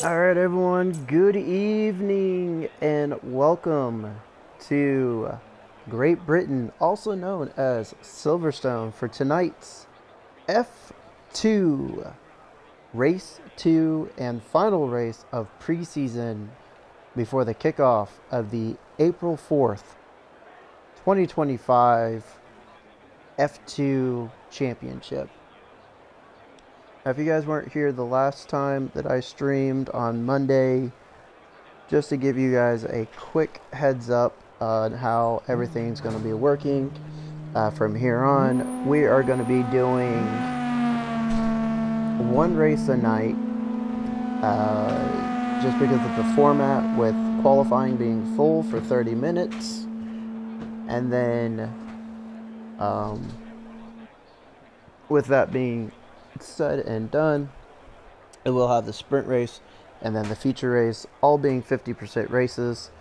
All right, everyone, good evening and welcome to Great Britain, also known as Silverstone, for tonight's F2 race 2 and final race of preseason before the kickoff of the April 4th, 2025 F2 Championship. Now, if you guys weren't here the last time that I streamed on Monday, just to give you guys a quick heads up on how everything's going to be working from here on, we are going to be doing one race a night just because of the format, with qualifying being full for 30 minutes. And then with that being said and done, it will have the sprint race and then the feature race, all being 50% races.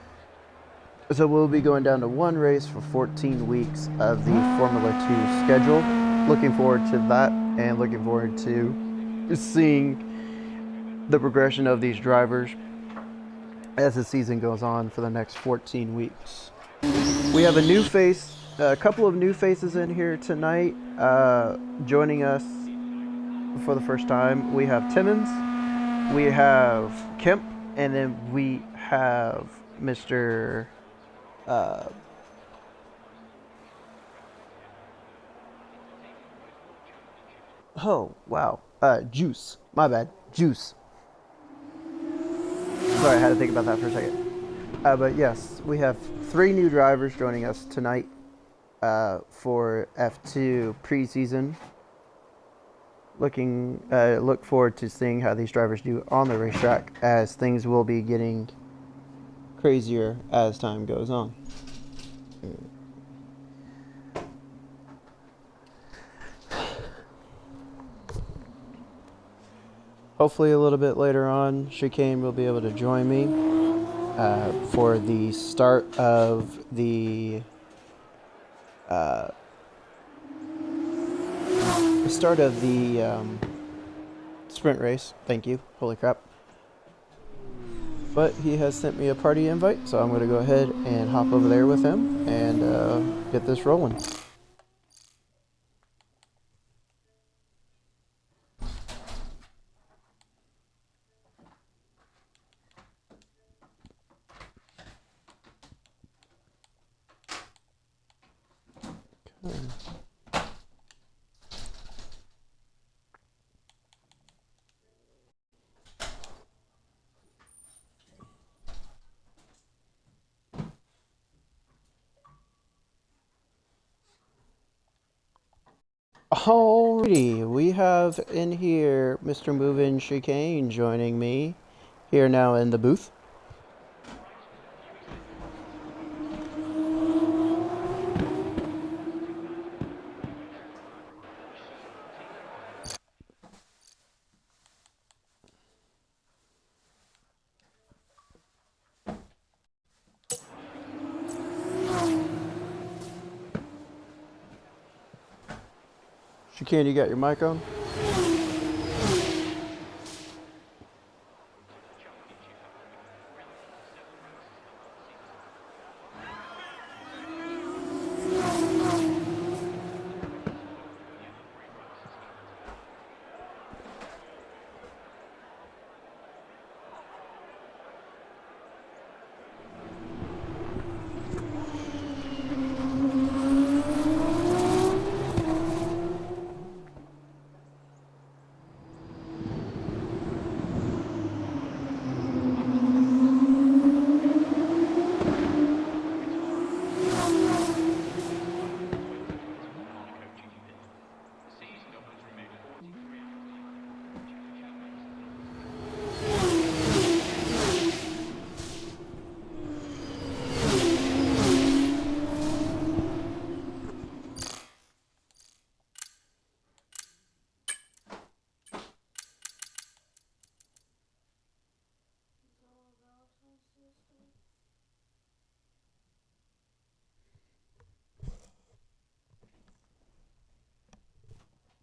So we'll be going down to one race for 14 weeks of the Formula 2 schedule. Looking forward to that, and looking forward to seeing the progression of these drivers as the season goes on for the next 14 weeks. We have a couple of new faces in here tonight. Joining us for the first time, we have Timmons, we have Kemp, and then we have Mr. Oh, wow. Juice. My bad. Juice. Sorry, I had to think about that for a second. But yes, we have three new drivers joining us tonight for F2 preseason. Look forward to seeing how these drivers do on the racetrack, as things will be getting crazier as time goes on. Hopefully a little bit later on, Chicane will be able to join me for the start of the sprint race. Thank you. Holy crap. But he has sent me a party invite, so I'm going to go ahead and hop over there with him and get this rolling. Alrighty, we have in here Mr. Movin' Chicane joining me here now in the booth. Chicane, you got your mic on?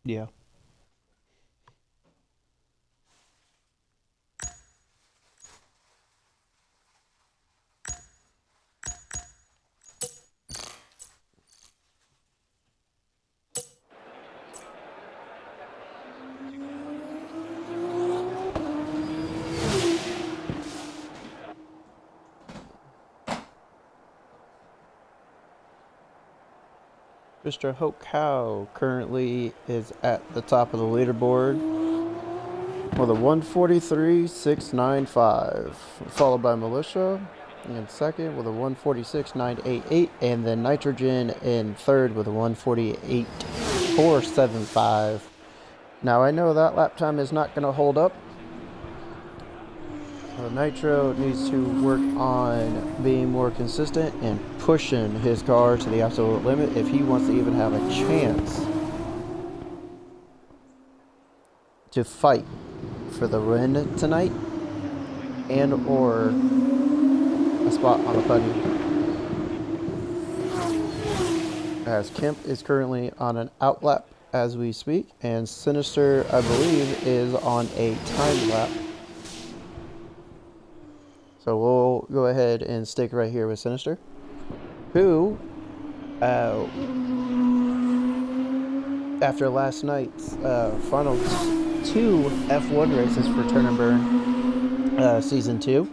Yeah. Mr. Hokow currently is at the top of the leaderboard with a 143.695, followed by Militia in second with a 146.988, and then Nitrogen in third with a 148.475. Now I know that lap time is not going to hold up. Nitro needs to work on being more consistent and pushing his car to the absolute limit if he wants to even have a chance to fight for the win tonight and or a spot on the podium. As Kemp is currently on an outlap as we speak, and Sinister, I believe, is on a time lap. So we'll go ahead and stick right here with Sinister, who, after last night's final two F1 races for Turn and Burn Season 2,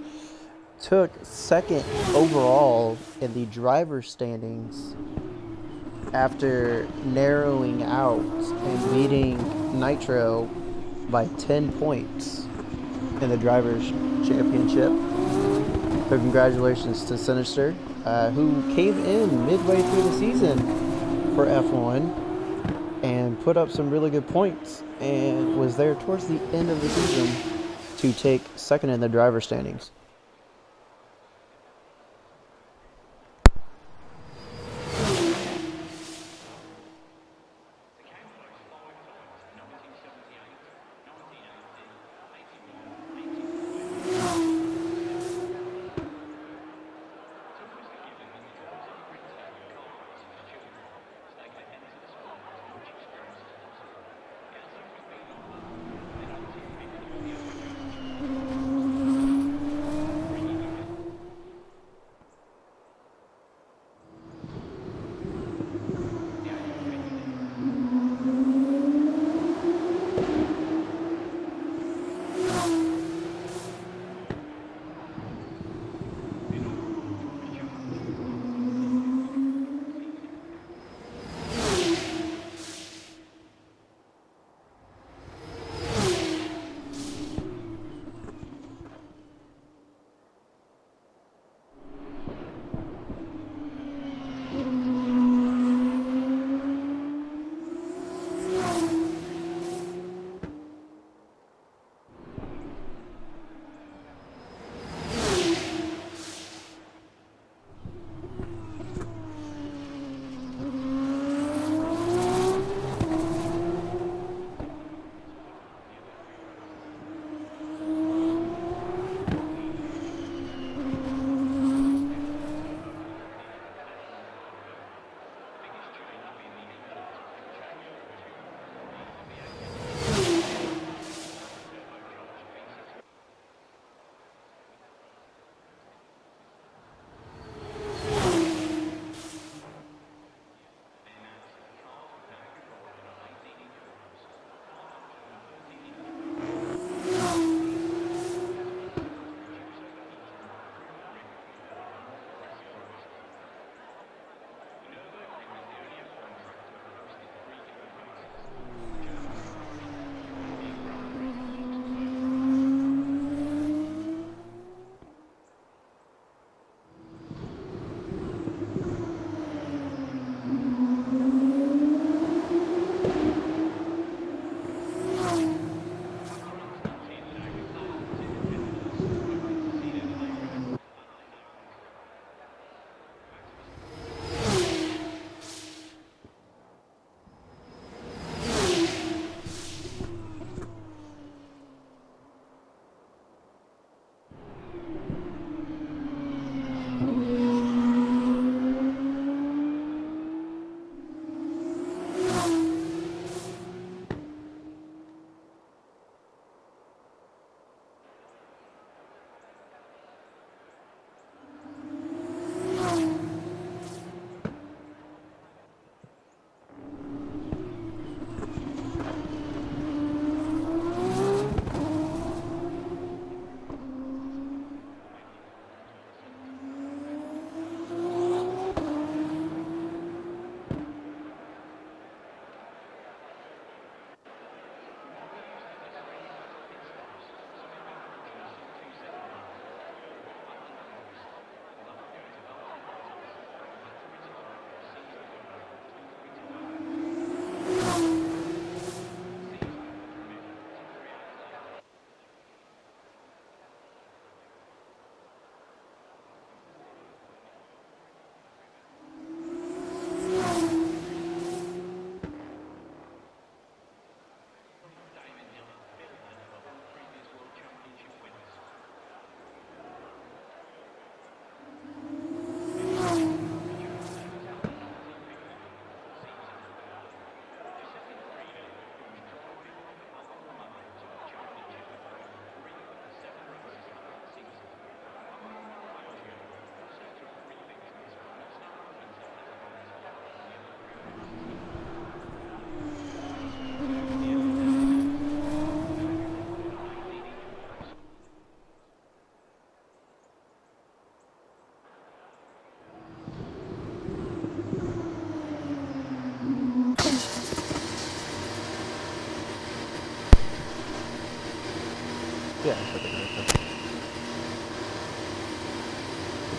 took second overall in the driver's standings after narrowing out and beating Nitro by 10 points in the Drivers' Championship. So congratulations to Sinister, who came in midway through the season for F1 and put up some really good points and was there towards the end of the season to take second in the driver's standings.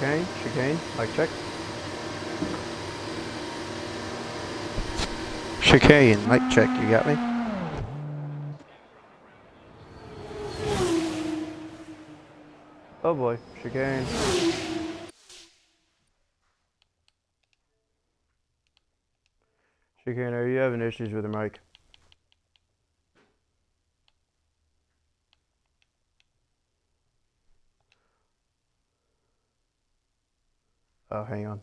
chicane, mic check. Chicane, mic check, you got me? Oh boy, chicane. Chicane, are you having issues with the mic? Oh, hang on.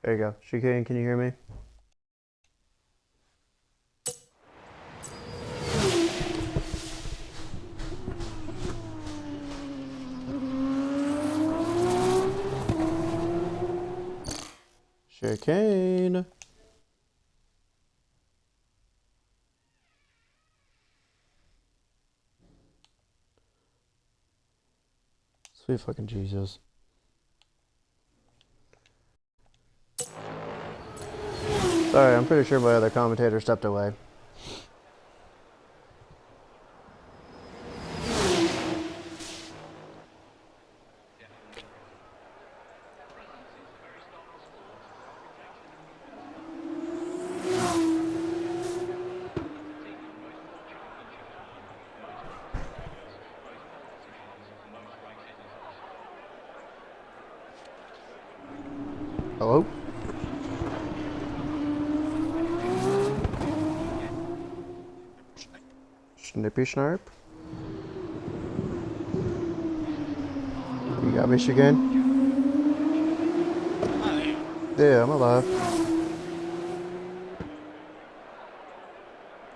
There you go. Chicane, can you hear me? Chicane. Sweet fucking Jesus. Sorry, I'm pretty sure my other commentator stepped away. Hello? Snippy snarp? You got me, Chicane? Yeah, I'm alive.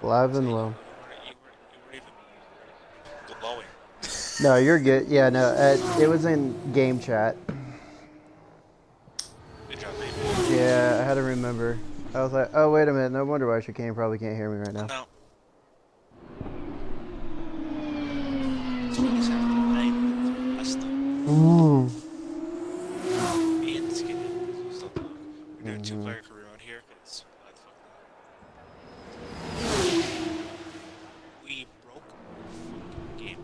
Live and low. No, you're good. Yeah, no, it was in game chat. Yeah, I had to remember. I was like, oh, wait a minute. No wonder why Chicane probably can't hear me right now. No. Ooh. Me and Skinny still talk. We're doing 2-player career on here because why the fuck not? We broke the game.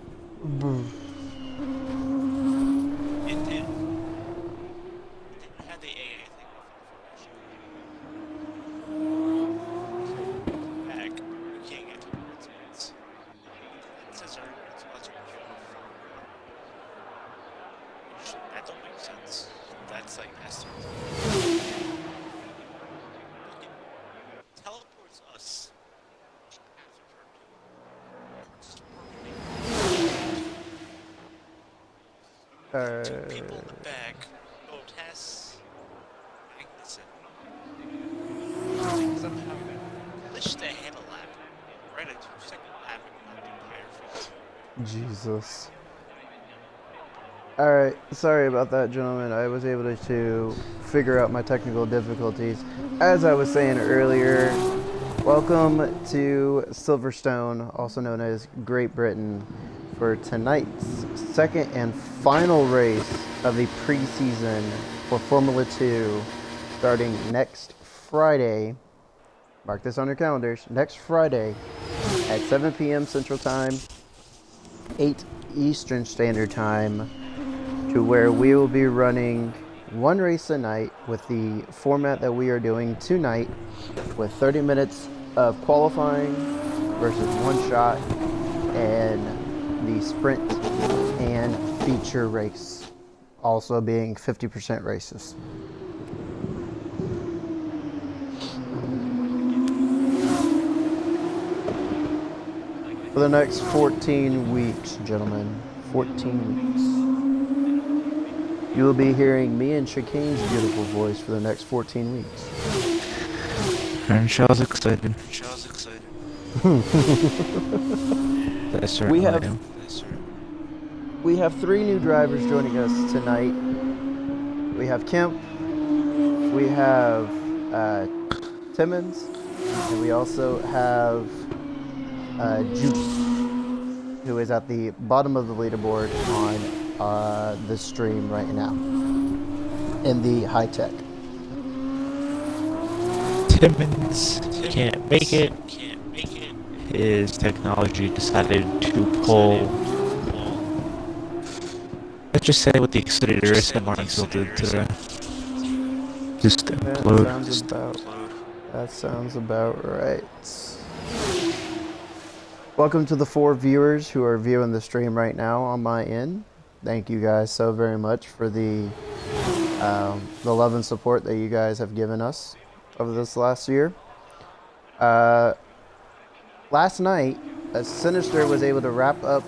It didn't have the AA thing off back. We can't get to it. It says it's much that don't make sense. That's like has to teleports us. Two people in the back. Oh, Tess. Magnuson. Somehow glitched the handle lap. Right at 2-second lap and the entire field. Jesus. Alright, sorry about that, gentlemen. I was able to figure out my technical difficulties. As I was saying earlier, welcome to Silverstone, also known as Great Britain, for tonight's second and final race of the preseason for Formula 2, starting next Friday. Mark this on your calendars. Next Friday at 7 p.m. Central Time, 8 Eastern Standard Time, to where we will be running one race a night with the format that we are doing tonight, with 30 minutes of qualifying versus one shot and the sprint and feature race, also being 50% races. For the next 14 weeks, gentlemen, 14 weeks. You will be hearing me and Chicane's beautiful voice for the next 14 weeks. And Shaw's excited. That's right. We have 3 new drivers joining us tonight. We have Kemp, we have Timmons, and we also have Juice, who is at the bottom of the leaderboard on the stream right now in the high tech. Timmons can't make it. His technology decided to pull Let's just say what the Xfinity race at Martinsville did today. Just implode. That sounds about right. Welcome to the 4 viewers who are viewing the stream right now on my end. Thank you guys so very much for the love and support that you guys have given us over this last year. Last night, Sinister was able to wrap up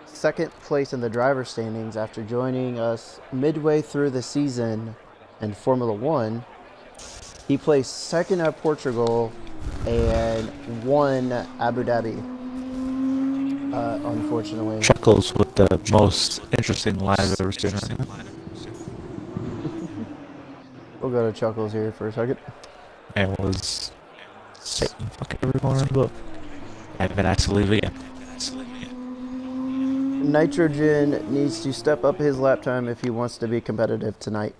second place in the driver standings after joining us midway through the season in Formula One. He placed second at Portugal and won Abu Dhabi. Unfortunately, Chuckles with the most interesting live I've ever seen right now. We'll go to Chuckles here for a second. And was Satan fucking everyone around the book. I've been asked to leave again. Nitrogen needs to step up his lap time if he wants to be competitive tonight.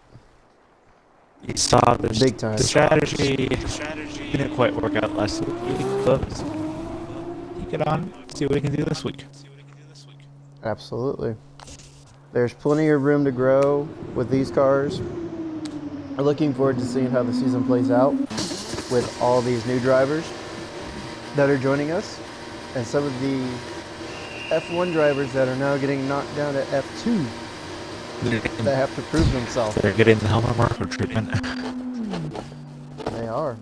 You saw the Big time. The strategy didn't quite work out last week, but he get on, see what he can do this week. Absolutely. There's plenty of room to grow with these cars. I'm looking forward to seeing how the season plays out with all these new drivers that are joining us and some of the F1 drivers that are now getting knocked down to F2 that have to prove themselves. They're getting the Helmut Marko treatment. They are.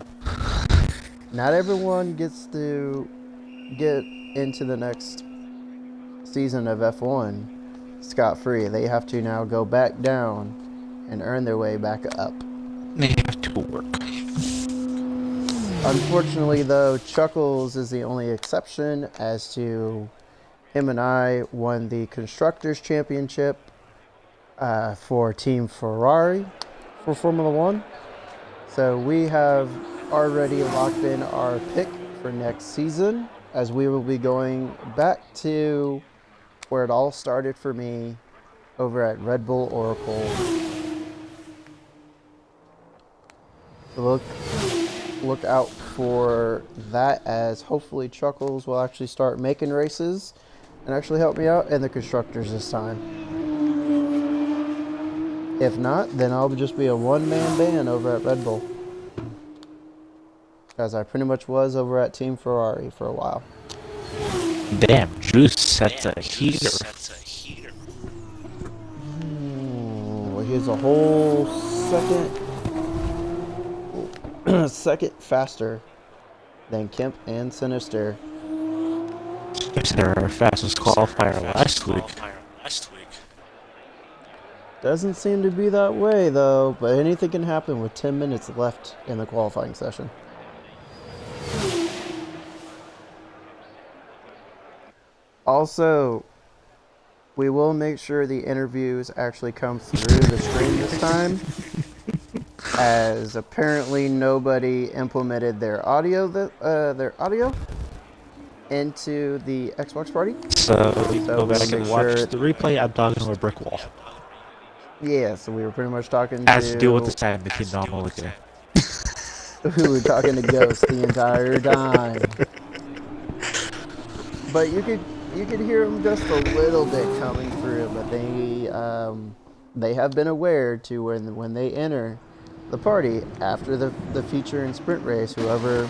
Not everyone gets to get into the next season of F1 scot-free. They have to now go back down and earn their way back up. They have to work. Unfortunately, though, Chuckles is the only exception, as to him and I won the Constructors' Championship for Team Ferrari for Formula One. So we have already locked in our pick for next season, as we will be going back to where it all started for me over at Red Bull Oracle. Look out for that, as hopefully Chuckles will actually start making races and actually help me out in the constructors this time. If not, then I'll just be a one-man band over at Red Bull, as I pretty much was over at Team Ferrari for a while. Damn, Juice sets a heater. Here's a whole second faster than Kemp and Sinister. They're our fastest qualifier last week. Doesn't seem to be that way, though, but anything can happen with 10 minutes left in the qualifying session. Also, we will make sure the interviews actually come through the stream this time, as apparently nobody implemented their audio into the Xbox party. So go back and watch the replay. I'm talking to a brick wall. Yeah, so we were pretty much talking As to deal with the time the team normally do. We were talking to Ghost the entire time. But you could hear them just a little bit coming through, but they have been aware to when they enter the party after the feature and sprint race, whoever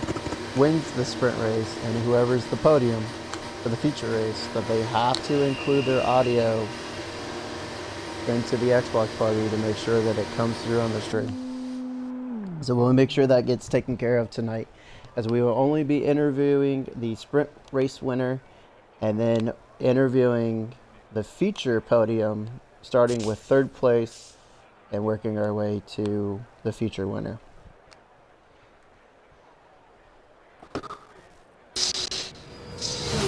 wins the sprint race and whoever's the podium for the feature race, that they have to include their audio into the Xbox party to make sure that it comes through on the stream. So we'll make sure that gets taken care of tonight, as we will only be interviewing the sprint race winner and then interviewing the feature podium, starting with third place and working our way to the feature winner.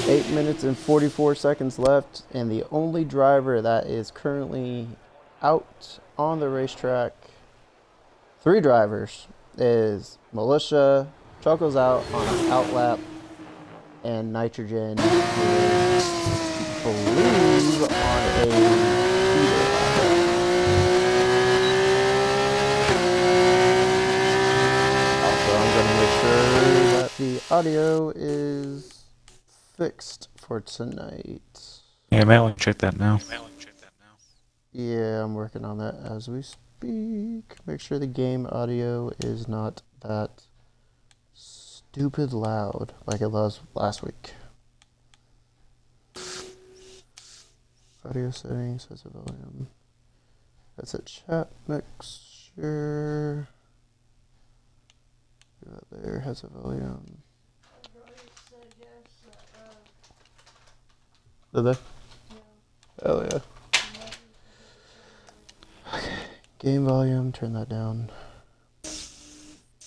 Eight minutes and 44 seconds left, and the only driver that is currently out on the racetrack, 3 drivers, is Militia. Chuckles out on an outlap, and Nitrogen is, I believe, on a feeder lap. Also, I'm going to make sure that the audio is fixed for tonight. Yeah, I might want to check that now. Yeah, I'm working on that as we speak. Make sure the game audio is not that stupid loud like it was last week. Audio settings, has a volume. That's a chat mixture. That there has a volume. Did they? Oh yeah. Okay. Game volume, turn that down.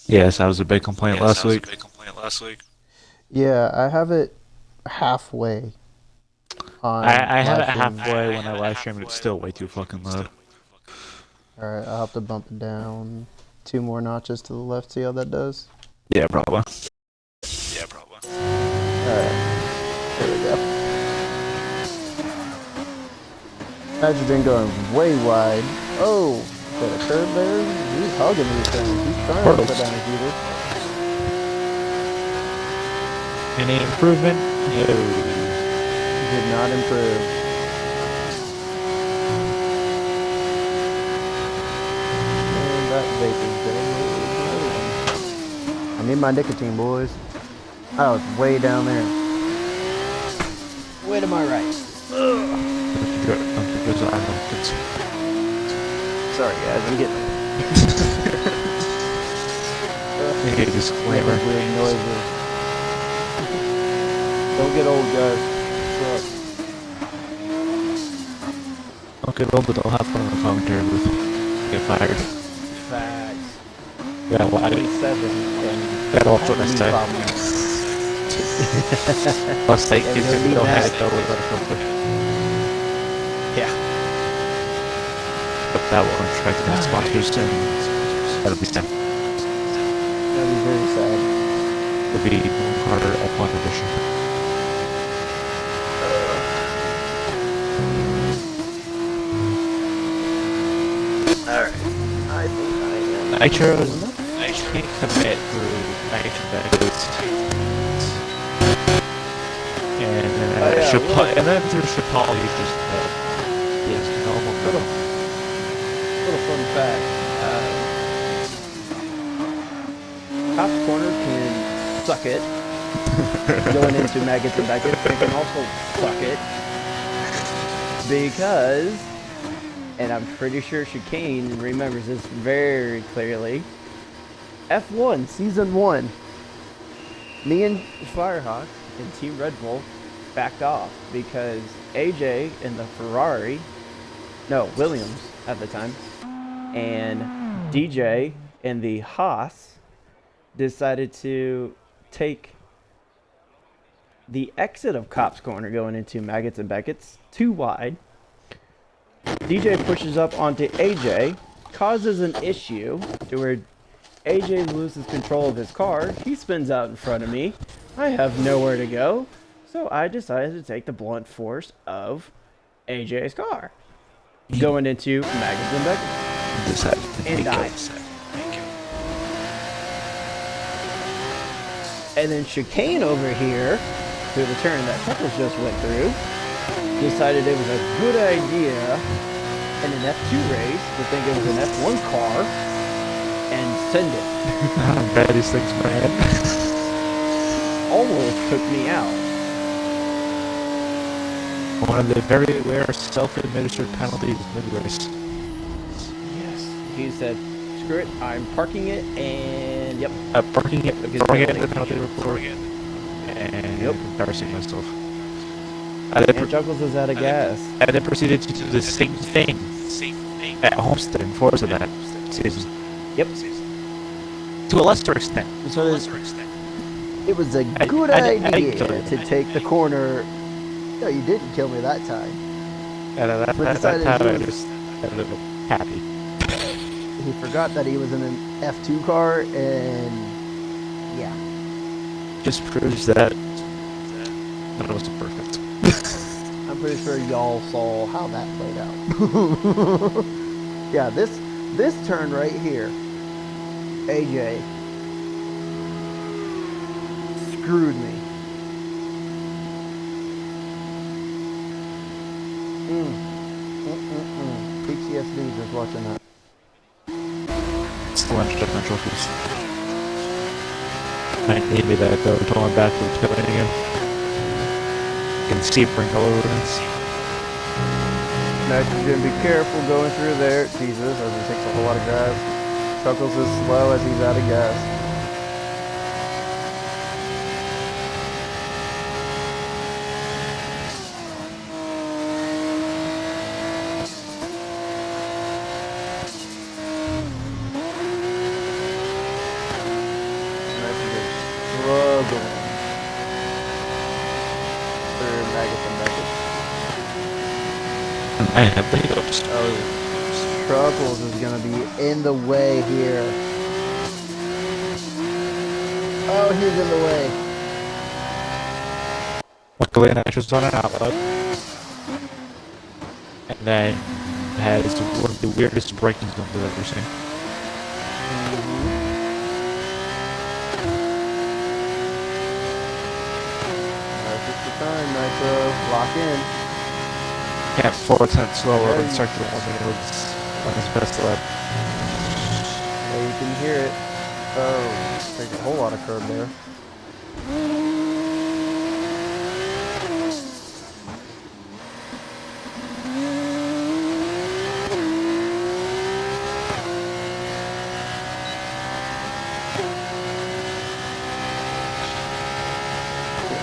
Yes, that was a big complaint last week. Yeah, I have it halfway. I had it live stream. halfway when I live streamed. It's still way too fucking loud. Alright, I'll have to bump it down 2 more notches to the left, see how that does. Yeah, probably. Alright, there we go. Nitrogen going way wide. Oh, got a curve there. He's hugging these things. He's trying to put down a heater. Any improvement? No. Did not improve. And that vape is dead. I need my nicotine, boys. I was way down there. Way to my right. Sorry guys, I'm getting Hey, disclaimer. weird noises. Don't get old, guys. Okay, well, but I'll have fun in the commentary booth. Get fired. Facts. Yeah, well, I 27 and got all sort of stuff. Plus, they Yeah, we kids don't need don't have that. it though without a filter. Yeah. But that will attract the sponsors soon. That'll be sad. That'd be very sad. It'll be Carter F1 edition. Alright. I think I am. Nitros can't commit through nitro benefits. And and then through Chapal, you just is normal. Little fun fact. Cops Corner can suck it. Going into Maggots and Beckett's, they can also suck it. Because, and I'm pretty sure Chicane remembers this very clearly, F1 Season 1, me and Firehawk and Team Red Bull backed off because AJ in the Ferrari, no, Williams at the time, and DJ in the Haas decided to take the exit of Cops Corner going into Maggots and Beckett's too wide. DJ pushes up onto AJ, causes an issue to where AJ loses control of his car. He spins out in front of me. I have nowhere to go, so I decided to take the blunt force of AJ's car, going into Maggots and Beckett's, and died. And then Chicane over here, through the turn that Chuckles just went through, decided it was a good idea in an F2 race to think it was an F1 car and send it. How bad these things, man. Almost took me out. One of the very rare self-administered penalties mid-race. Yes. He said, screw it, I'm parking it, and yep. Parking it, throwing it in the penalty report, and Yep. embarrassing myself. And Chuckles is out of gas. And then proceeded to do the same thing at Homestead and Forza that season. Yep. To a lesser extent. So it was a good idea to take the corner. No, you didn't kill me that time. And that decided time to I do- just got a little happy. He forgot that he was in an F2 car, and yeah. Just proves that none of us are perfect. I'm pretty sure y'all saw how that played out. Yeah, this turn right here, AJ screwed me. PTSD just watching that. It's the lunch different trophies. Might need me that though, going backwards, going again. You can see it bring all over us. Nitrogen, be careful going through there. Jesus, as he takes a whole lot of gas. Chuckles is slow as he's out of gas. Nitrogen struggling. Third maggots and maggots. I have the hiccups. Oh, Truckles is gonna be in the way here. Oh, he's in the way. Luckily, Nitro's on an outlet. And then has one of the weirdest braking zones I've ever seen. That's just the time, Nitro. Lock in. Yeah, 4% slower than circular was on his best lap. Yeah, you can hear it. Oh, take a whole lot of curb there.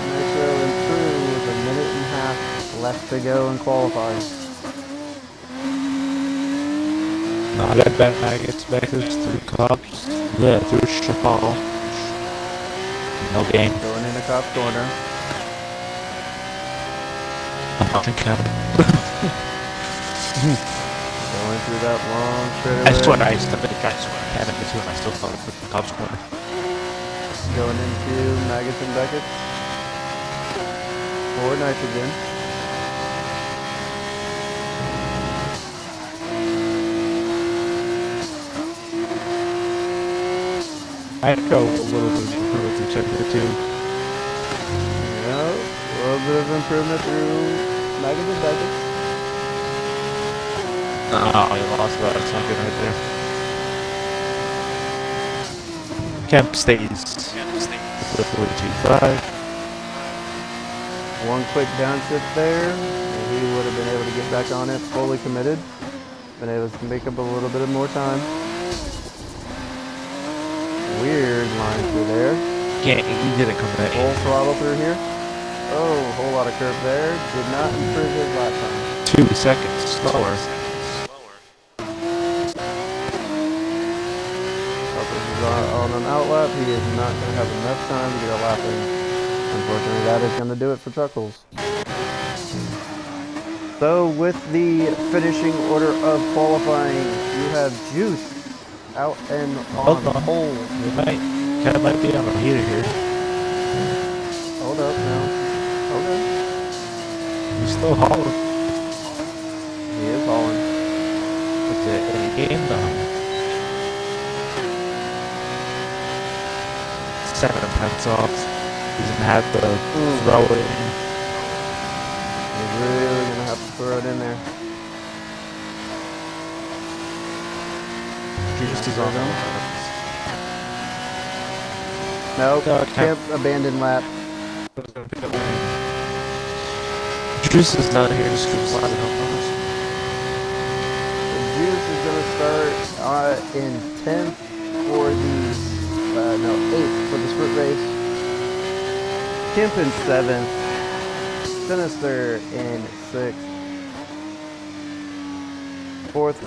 Nitro improved with a minute and a half left to go in qualifying. Not at bad maggots, backers through cops, yeah, through Chapal. No gain. Going into Cop's corner. I'm not thinking of it. Going through that long I swear, straightaway. I used to think I had it between and I still thought it was the cops corner. Going into maggots and Beckett's. For Nitrogen. I'd go a little bit of improvement through check there too. Yeah, a little bit of improvement through maggots and Beckett's. Oh, you lost that. That's not good right there. Kemp stays with 42.5. One quick downshift there, and he would have been able to get back on it, fully committed. Been able to make up a little bit of more time. Weird line through there. Yeah, he didn't come back. Full throttle through here. Oh, whole lot of curve there. Did not improve his lap time. 2 seconds slower. Chuckles is on an outlap. He is not going to have enough time to get a lap in. Unfortunately, that is going to do it for Chuckles. So, with the finishing order of qualifying, you have Juice out and on pole. Cat might be on a heater here. Hold up now. Okay. He's still hauling. He is hauling. What's it? Any game though? 7 tenths off. He's gonna have to throw it in. He's really going to have to throw it in there. Juice is on the Nope. Kemp abandoned lap. Juice is not here to scoop slide help us. Juice is going to start in 10th for the, 8th for the sprint race. Kemp in 7th. Sinister in 6th. 4th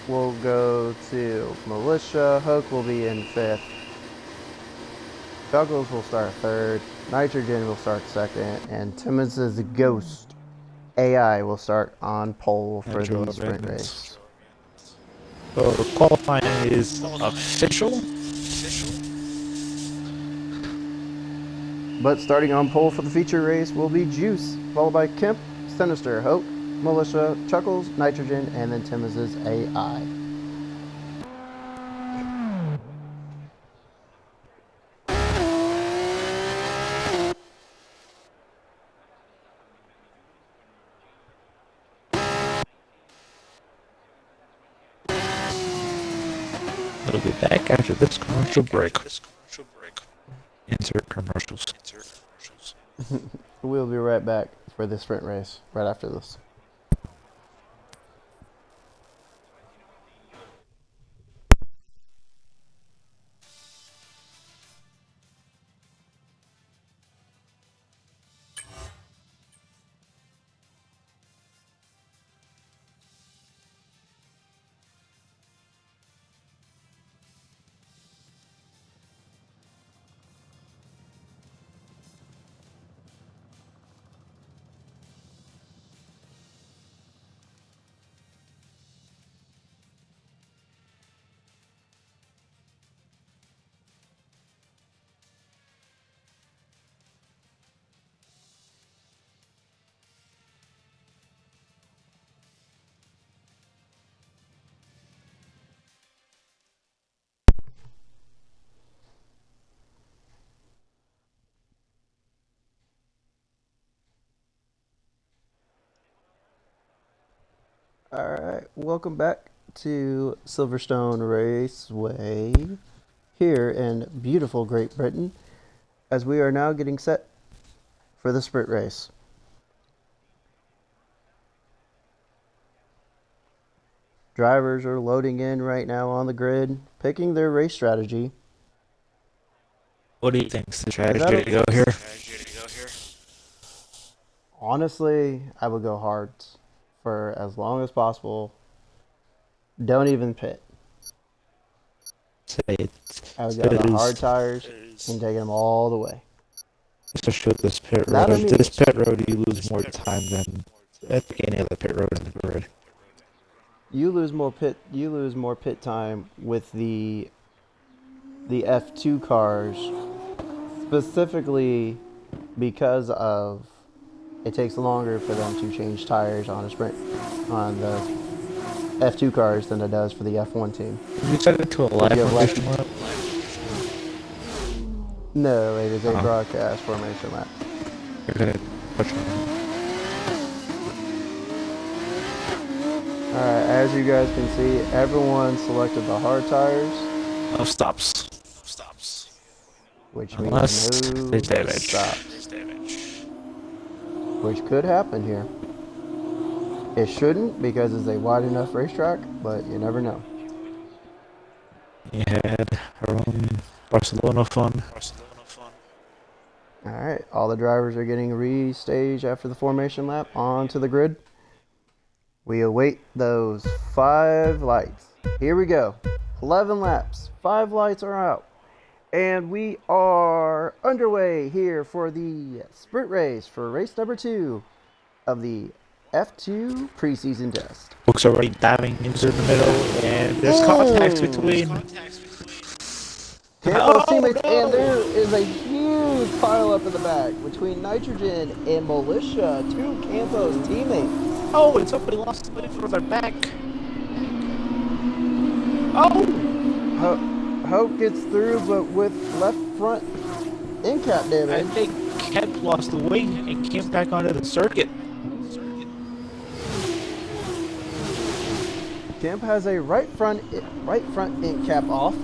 will go to Militia. Hook will be in 5th. Chuckles will start 3rd. Nitrogen will start 2nd. And Timmons' Ghost AI will start on pole for the sprint race. So qualifying is official. But starting on pole for the feature race will be Juice, followed by Kemp, Sinister, Hope, Militia, Chuckles, Nitrogen, and then Timmons' AI. We'll be back after this commercial break. Insert commercials. We'll be right back for the sprint race right after this. Alright, welcome back to Silverstone Raceway here in beautiful Great Britain, as we are now getting set for the sprint race. Drivers are loading in right now on the grid, picking their race strategy. What do you think's the strategy to go here? Honestly, I would go hard for as long as possible. Don't even pit. I would go the hard tires and take them all the way. Especially with this pit road. This pit road, you lose more time than I think any other pit road in the grid. You lose more pit time with the F2 cars, specifically because of it takes longer for them to change tires on a sprint on the F2 cars than it does for the F1 team. You set it to a live formation lap? No, it is a broadcast formation lap. Okay, push on. Alright, as you guys can see, everyone selected the hard tires. No stops. Which Unless means no there's damage. stops. Which could happen here. It shouldn't because it's a wide enough racetrack, but you never know. You had our own Barcelona fun. Alright, all the drivers are getting restaged after the formation lap onto the grid. We await those 5 lights. Here we go. 11 laps. 5 lights are out. And we are underway here for the sprint race for race number 2 of the F2 preseason test. Books already diving into the middle, and there's contacts between. Campos teammates, and there is a huge pileup in the back between Nitrogen and Militia, 2 Campos teammates. Oh, and somebody lost the way further back. Oh! Hope gets through, but with left front end cap damage. I think Kemp lost the wing and came back onto the circuit. Kemp has a right front end cap off.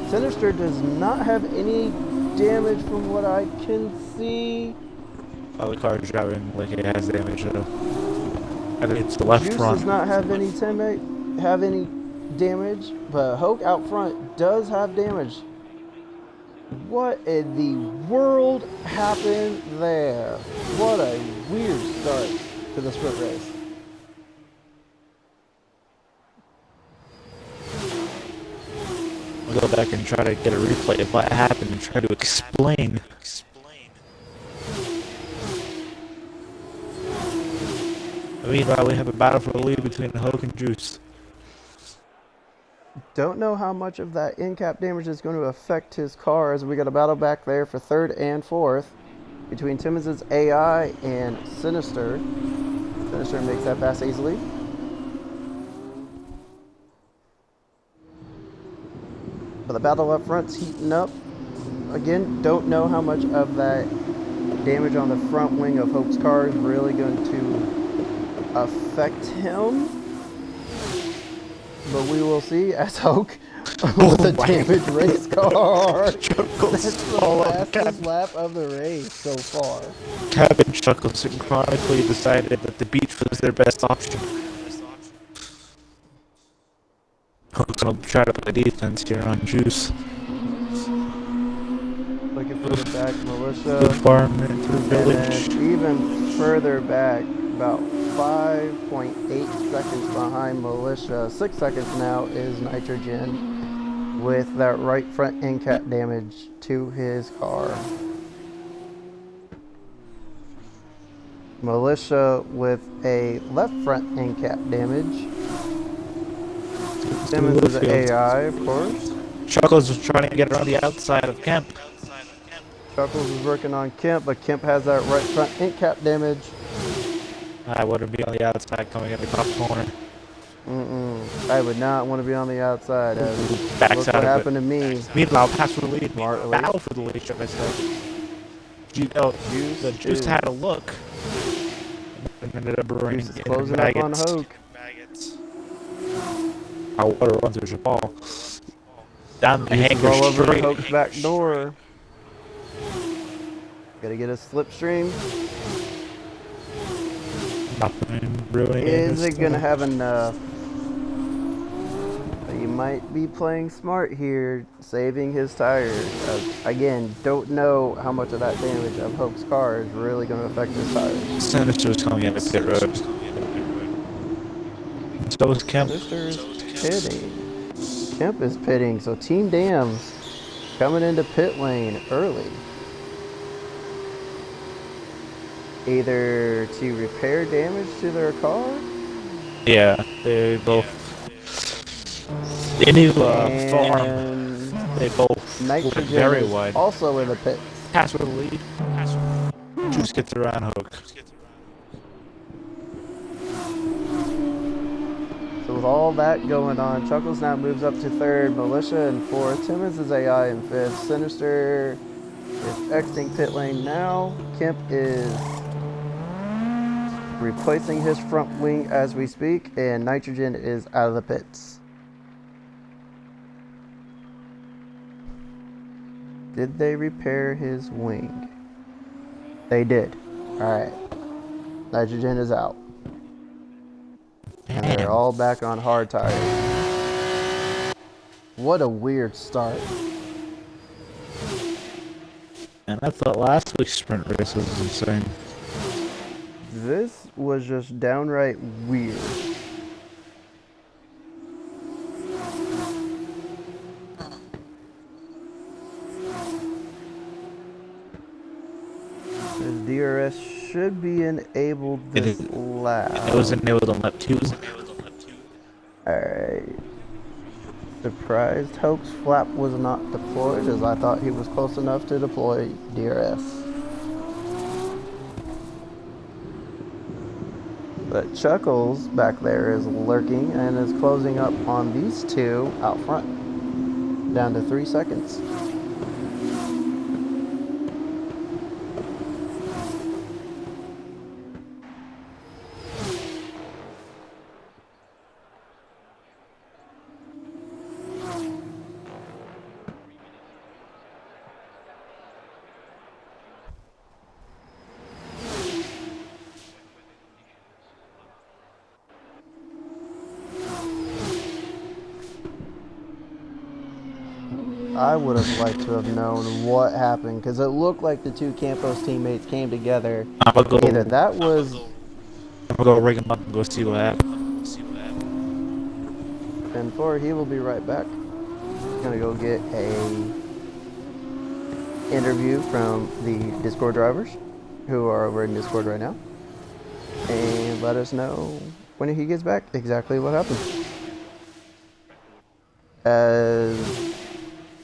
Sinister does not have any damage from what I can see. Oh, the car is driving like it has damage though. I think it's the left Juice front. does not have any damage, but Hoke out front does have damage. What in the world happened there? What a weird start to the sprint race. We'll go back and try to get a replay of what happened and try to explain. Meanwhile, we have a battle for the lead between Hoke and Juice. Don't know how much of that end cap damage is going to affect his car, as we got a battle back there for 3rd and 4th between Timmons' AI and Sinister. Sinister makes that pass easily. But the battle up front's heating up. Again, don't know how much of that damage on the front wing of Hope's car is really going to affect him. But we will see as Hoke with a my damaged race car. Chuckles That's the all on fastest lap of the race so far. Cabin Chuckles synchronically decided that the beach was their best option. Hook's gonna try to play defense here on Juice. Looking for the back militia. The farm into the And village. then even further back, about 5.8 seconds behind militia, 6 seconds now is Nitrogen with that right front end cap damage to his car. Militia with a left front end cap damage. Simmons is an AI, of course. Chuckles was trying to get around the outside of Kemp. Chuckles is working on Kemp, but Kemp has that right front end cap damage. I wouldn't be on the outside coming in the top corner. I would not want to be on the outside. Backs Look out what of happened it. to me. Meanwhile, pass for the lead. Smartly. Battle for the lead, should I say. The Juice had a look. And ended up running Juice is closing up on Hoke. I want to run through Jabal. Down the hangar All over straight. Hoke's back door. Gotta get a slipstream. Nothing really. Is it gonna have enough? You might be playing smart here, saving his tires. Again, don't know how much of that damage of Hope's car is really gonna affect his tires. Sinister is coming in the pit road. So is Kemp. Sinister is pitting. Kemp is pitting, so Team Dams coming into pit lane early. Either to repair damage to their car. Yeah, they both. Into farm. They both Nitrogen very is wide. also in the pit. Pass for the lead. Juice gets around Hook. So with all that going on, Chuckles now moves up to third, Militia in fourth, Timmons is AI in fifth, Sinister is exiting pit lane now, Kemp is replacing his front wing as we speak, and Nitrogen is out of the pits. Did they repair his wing? They did. Alright. Nitrogen is out. And they're all back on hard tires. What a weird start. And I thought last week's sprint race was insane. This was just downright weird. His DRS should be enabled this lap. It was enabled on lap 2. Alright. Surprised Hope's flap was not deployed, as I thought he was close enough to deploy DRS. But Chuckles back there is lurking and is closing up on these two out front. Down to 3 seconds. I would have liked to have known what happened, because it looked like the two Campos teammates came together. Either that was... I'm gonna go ring him up and go see what happened. 10-4, he will be right back. Gonna go get a interview from the Discord drivers, who are over in Discord right now, and let us know when he gets back exactly what happened. As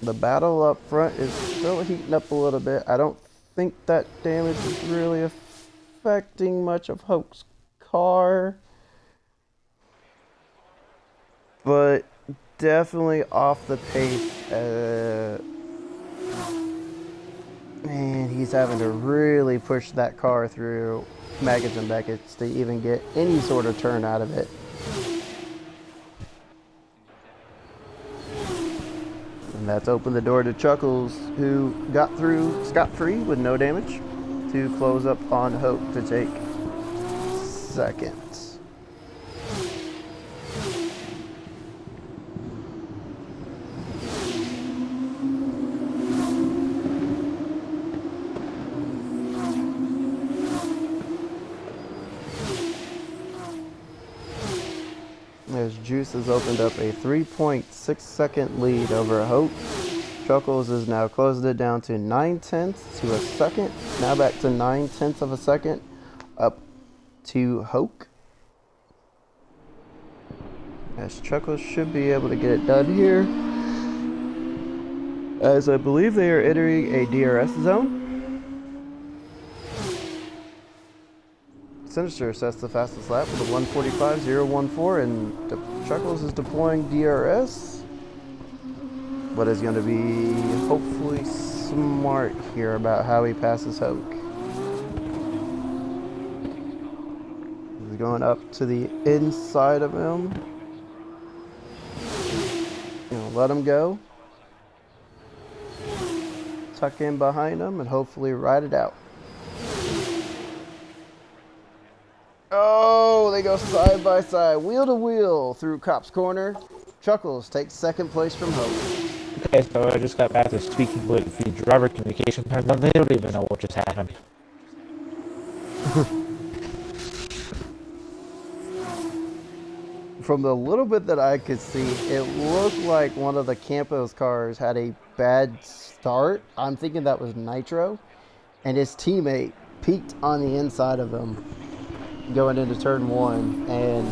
the battle up front is still heating up a little bit. I don't think that damage is really affecting much of Hope's car, but definitely off the pace. Man, he's having to really push that car through maggots and Beckett's to even get any sort of turn out of it. that's opened the door to Chuckles, who got through scot-free with no damage, to close up on Hope to take second. As Juice has opened up a 3.6 second lead over Hope. Chuckles has now closed it down to 9/10 to a second. Now back to 9/10 of a second up to Hoke. As Chuckles should be able to get it done here. As I believe they are entering a DRS zone. Sinister sets the fastest lap with a 1:45.014, and Chuckles is deploying DRS. But is going to be hopefully smart here about how he passes Hoke. He's going up to the inside of him. Let him go. Tuck in behind him and hopefully ride it out. Oh, they go side by side, wheel to wheel through Cop's corner. Chuckles takes second place from Hope. Okay, so I just got back to speaking with the driver communication panel. They don't even know what just happened. From the little bit that I could see, it looked like one of the Campos cars had a bad start. I'm thinking that was Nitro, and his teammate peeked on the inside of him going into turn one, and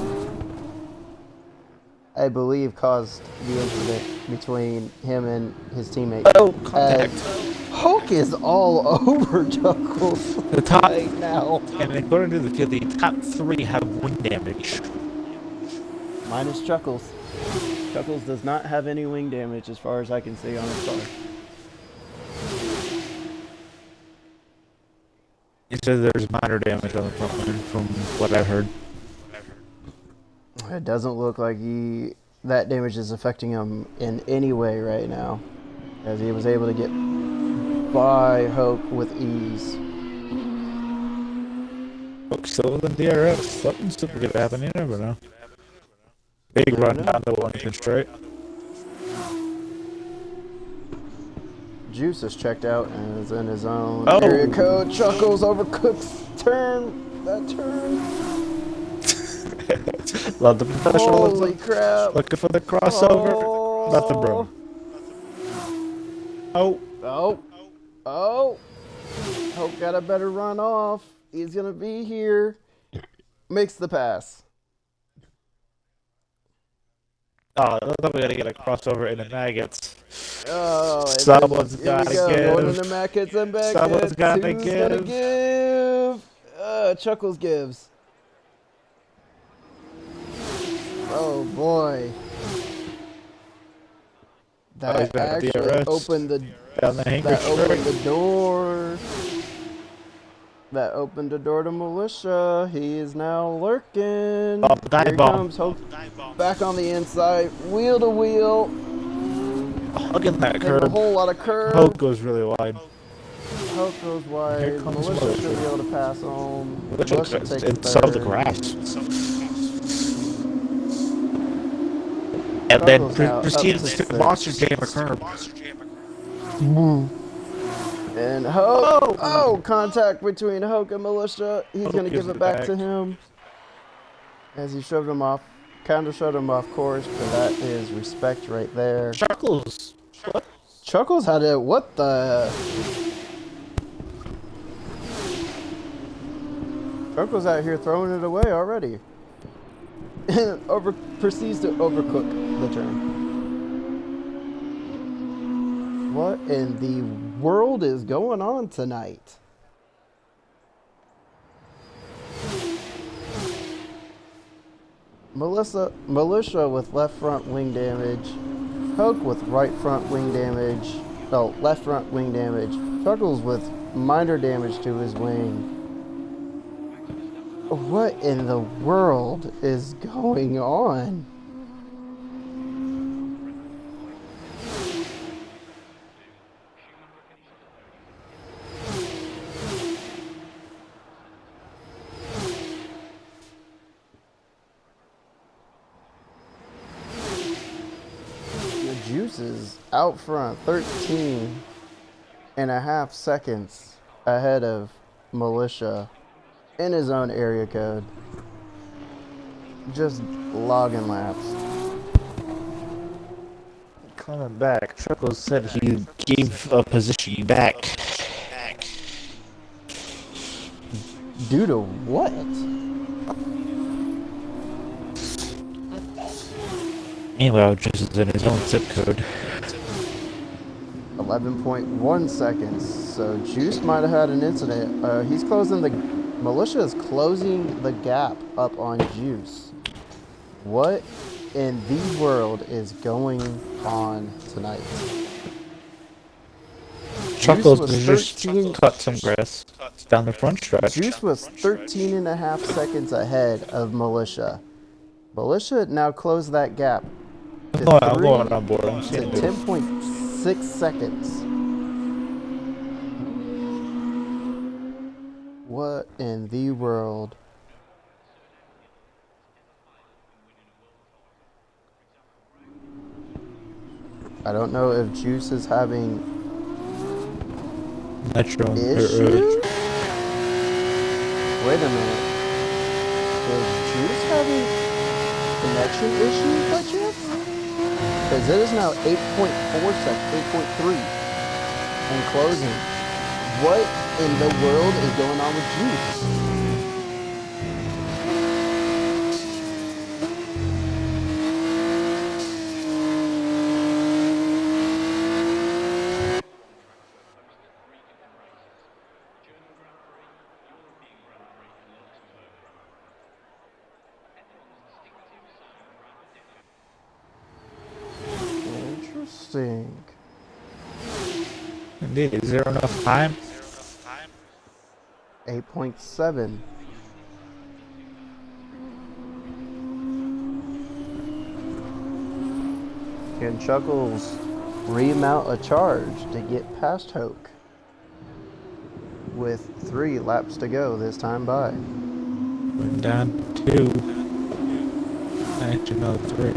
I believe caused the incident between him and his teammate. Oh, contact. Hulk is all over Chuckles The top right now. And according to the field, the top three have wind damage. Minus Chuckles. Chuckles does not have any wing damage as far as I can see on his car. He said there's minor damage on the front end from what I've heard. It doesn't look like that damage is affecting him in any way right now, as he was able to get by Hope with ease. Hope's still in the DRS. Something's still gonna happen, you never know. Big run down the Wellington straight. Juice is checked out and is in his own Oh. area code. Chuckles overcooks that turn. Love the professionalism. Holy crap. Looking for the crossover. Oh. Nothing, bro. Oh. Hope got a better run off. He's going to be here. Makes the pass. Oh, I thought we gotta get a crossover in the maggots. Oh, Someone's gotta Going give. into Mackets and back. Someone's gotta Who's give. gonna give? Chuckles gives. Oh boy. he's That back at the actually DRS. opened the Down the hanger that opened straight. the door. That opened the door to Militia. He is now lurking. Oh, dive Here bomb. comes Hope Dive bomb. back on the inside, wheel to wheel. Hugging that Hitting a curb. whole lot of curve. Hope goes really wide. Hope goes Here wide. comes Militia Militia. should be able to pass on. Militia Militia takes and so the third. grass. And then Chuckles now up proceeds to to sixth. monster jam a curb. And Hoke. Oh, contact between Hoke and Militia. He's Hoke going to gives give it it back back. to him. As he shoved him off. Kind of shoved him off course, but that is respect right there. Chuckles. What? Chuckles had it. What the? Chuckles out here throwing it away already. Proceeds to overcook the turn. What in the world is going on tonight? Militia with left front wing damage. Hoke with right front wing damage. No, left front wing damage. Chuckles with minor damage to his wing. What in the world is going on? Juice is out front, 13.5 seconds ahead of Militia in his own area code. Just logging laps. Coming back. Chuckles said he gave a position back. Due to what? Meanwhile, Juice is in his own zip code. 11.1 seconds. So Juice might have had an incident. He's closing the... Militia is closing the gap up on Juice. What in the world is going on tonight? Chuckles was just 13 cut some grass down the front stretch. Juice was 13.5 seconds ahead of Militia. Militia now closed that gap to I'm going on board. I'm to seeing it. 10.6 seconds. What in the world? I don't know if Juice is having Metro. issues. Wait a minute. Is Juice having connection issues by chance? Because it is now 8.4 seconds, 8.3, and closing. What in the world is going on with Juice? Interesting. Indeed, is there enough time? 8.7. Can Chuckles remount a charge to get past Hoke? With 3 laps to go this time by. Went down 2. Actually, no, 3.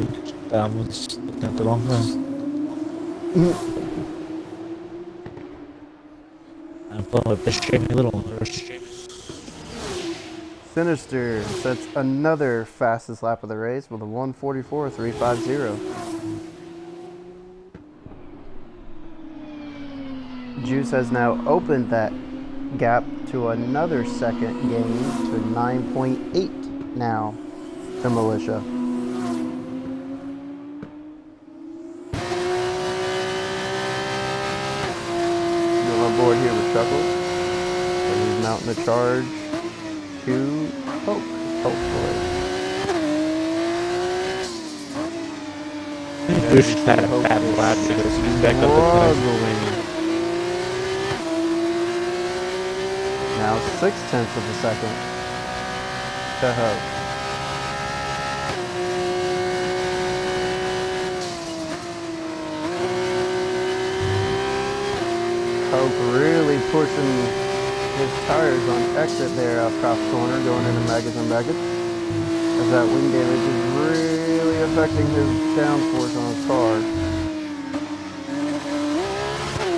That was looking at the wrong thing. I'm playing with this Jamie Little first. Sinister sets another fastest lap of the race with a 1:44.350. Juice has now opened that gap to another second gain to 9.8 now to Militia. Still on board here with Chuckles. And he's mounting the charge to Hope, hopefully. Juice had a bad lap because he's back up the Struggling. Now 0.6 of a second to Hope. Hope really pushing his tires on exit there off Cops Corner, going into Maggots and Beckett. As that wing damage is really affecting his downforce on his car.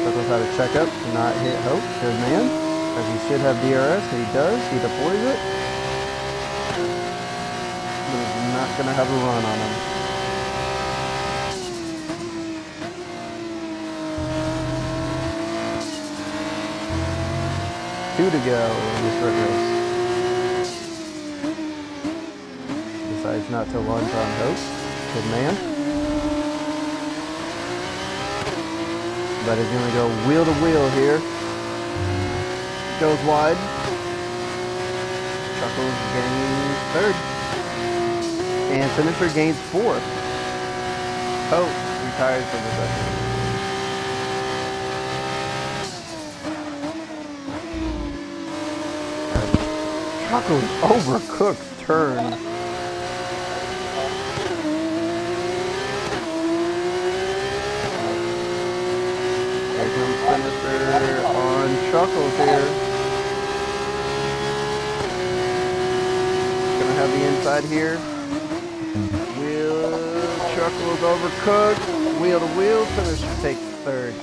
Chuckles had a checkup to not hit Hope, good man. As he should have DRS, he does, he deploys it. But he's not going to have a run on him. Two to go in this road race. Decides not to lunge on Hope. Good man. But he's going to go wheel to wheel here. Goes wide. Chuckles gains 3rd. And Sinister gains 4th. Hope retires from the session. Chuckles overcooked turn. Here comes Sinister on Chuckles here. Gonna have the inside here. Will Chuckles overcooked. Wheel to wheel, finisher takes third.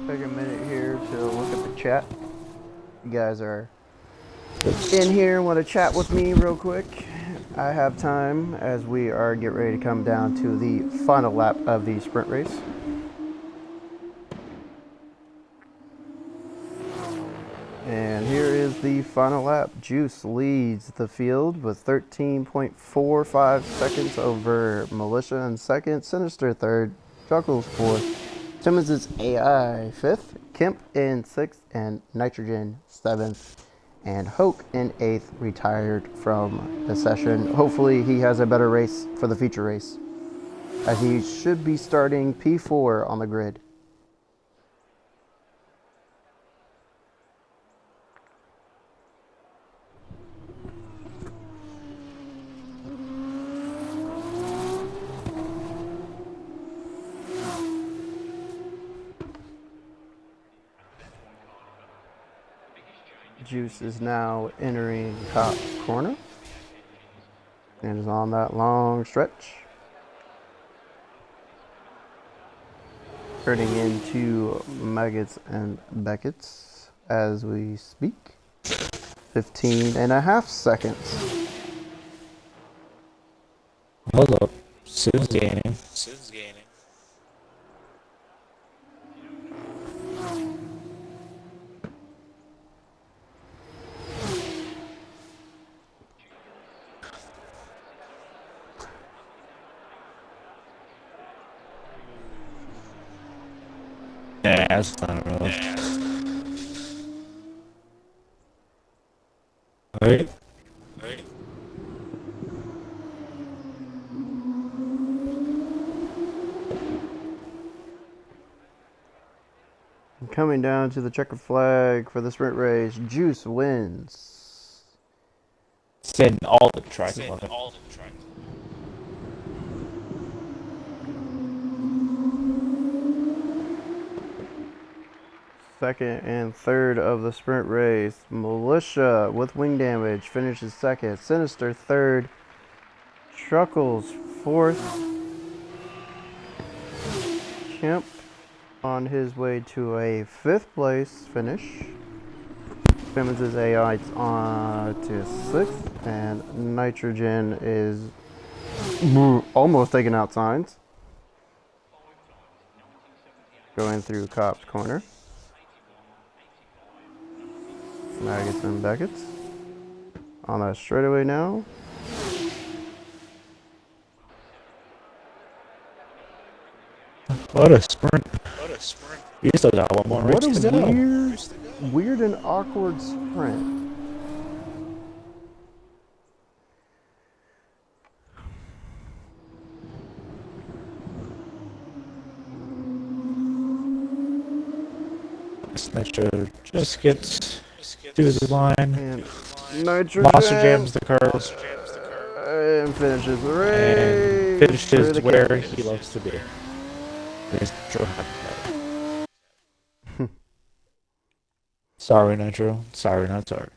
Take a minute here to look at the chat. You guys are in here, want to chat with me real quick? I have time as we are getting ready to come down to the final lap of the sprint race. And here is the final lap. Juice leads the field with 13.45 seconds over Militia in second, Sinister third, Chuckles fourth, Timmons is AI 5th, Kemp in 6th, and Nitrogen 7th. And Hoke in 8th retired from the session. Hopefully he has a better race for the feature race, as he should be starting P4 on the grid. Juice is now entering top corner and is on that long stretch, turning into Maggots and Beckett's as we speak. 15.5 seconds. Hold up. Sue's gaining. Soon's gaining. Yeah, that's not real. Alright. Right? Coming down to the checkered flag for the sprint race, Juice wins. Send all the track Send on it. all the track. Second and third of the sprint race, Militia with wing damage finishes second, Sinister third, Chuckles fourth, Kemp on his way to a 5th place finish. Simmons is AI on to 6th, and Nitrogen is almost taking out signs. Going through Cop's corner. Maggots and Beckett's on that straightaway now. What a sprint. What a sprint. You still got one more What race a to go. weird and awkward sprint. Nitro just gets through the line. And Nitrogen Monster jams the curve and finishes the race. and for finishes the where Cowboys. he loves to be. Nitro had that. Sorry, Nitro. Sorry, not sorry.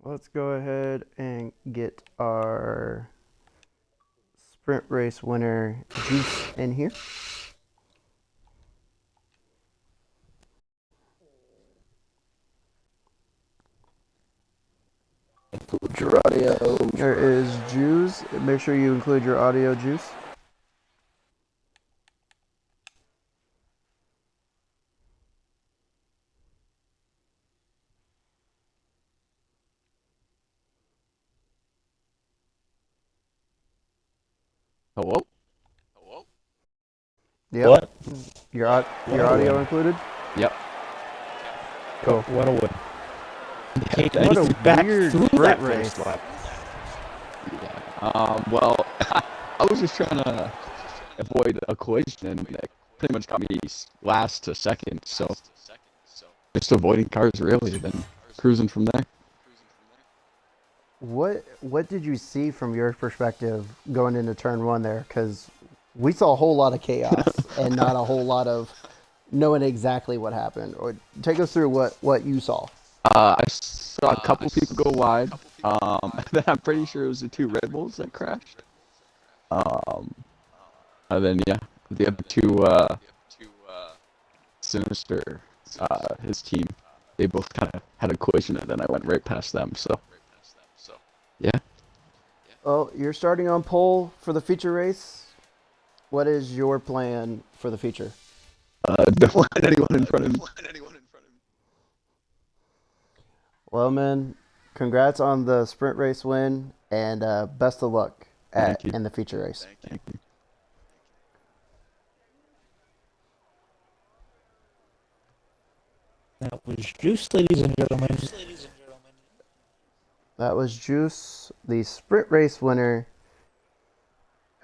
Let's go ahead and get our sprint race winner Juice in here. Include your audio. There is Juice. Make sure you include your audio, Juice. Hello? Hello? Yep. What? Your audio included? Yep. Cool. What a win. What a back weird through sprint that race. first lap. Well, I was just trying to avoid a collision, and that pretty much got me last to second. So just avoiding cars really, then cruising from there. What did you see from your perspective going into turn one there? Because we saw a whole lot of chaos and not a whole lot of knowing exactly what happened. Or take us through what you saw. I saw a couple people go wide. Then I'm pretty sure it was the two Red Bulls that crashed. Um, and then yeah, the other two, Sinister, his team, they both kind of had a collision, and then I went right past them. So yeah. Well, you're starting on pole for the feature race. What is your plan for the feature? Don't let anyone in front of me. Well, man, congrats on the sprint race win, and best of luck in the feature race. Thank you. That was Juice, ladies and gentlemen. That was Juice, the sprint race winner,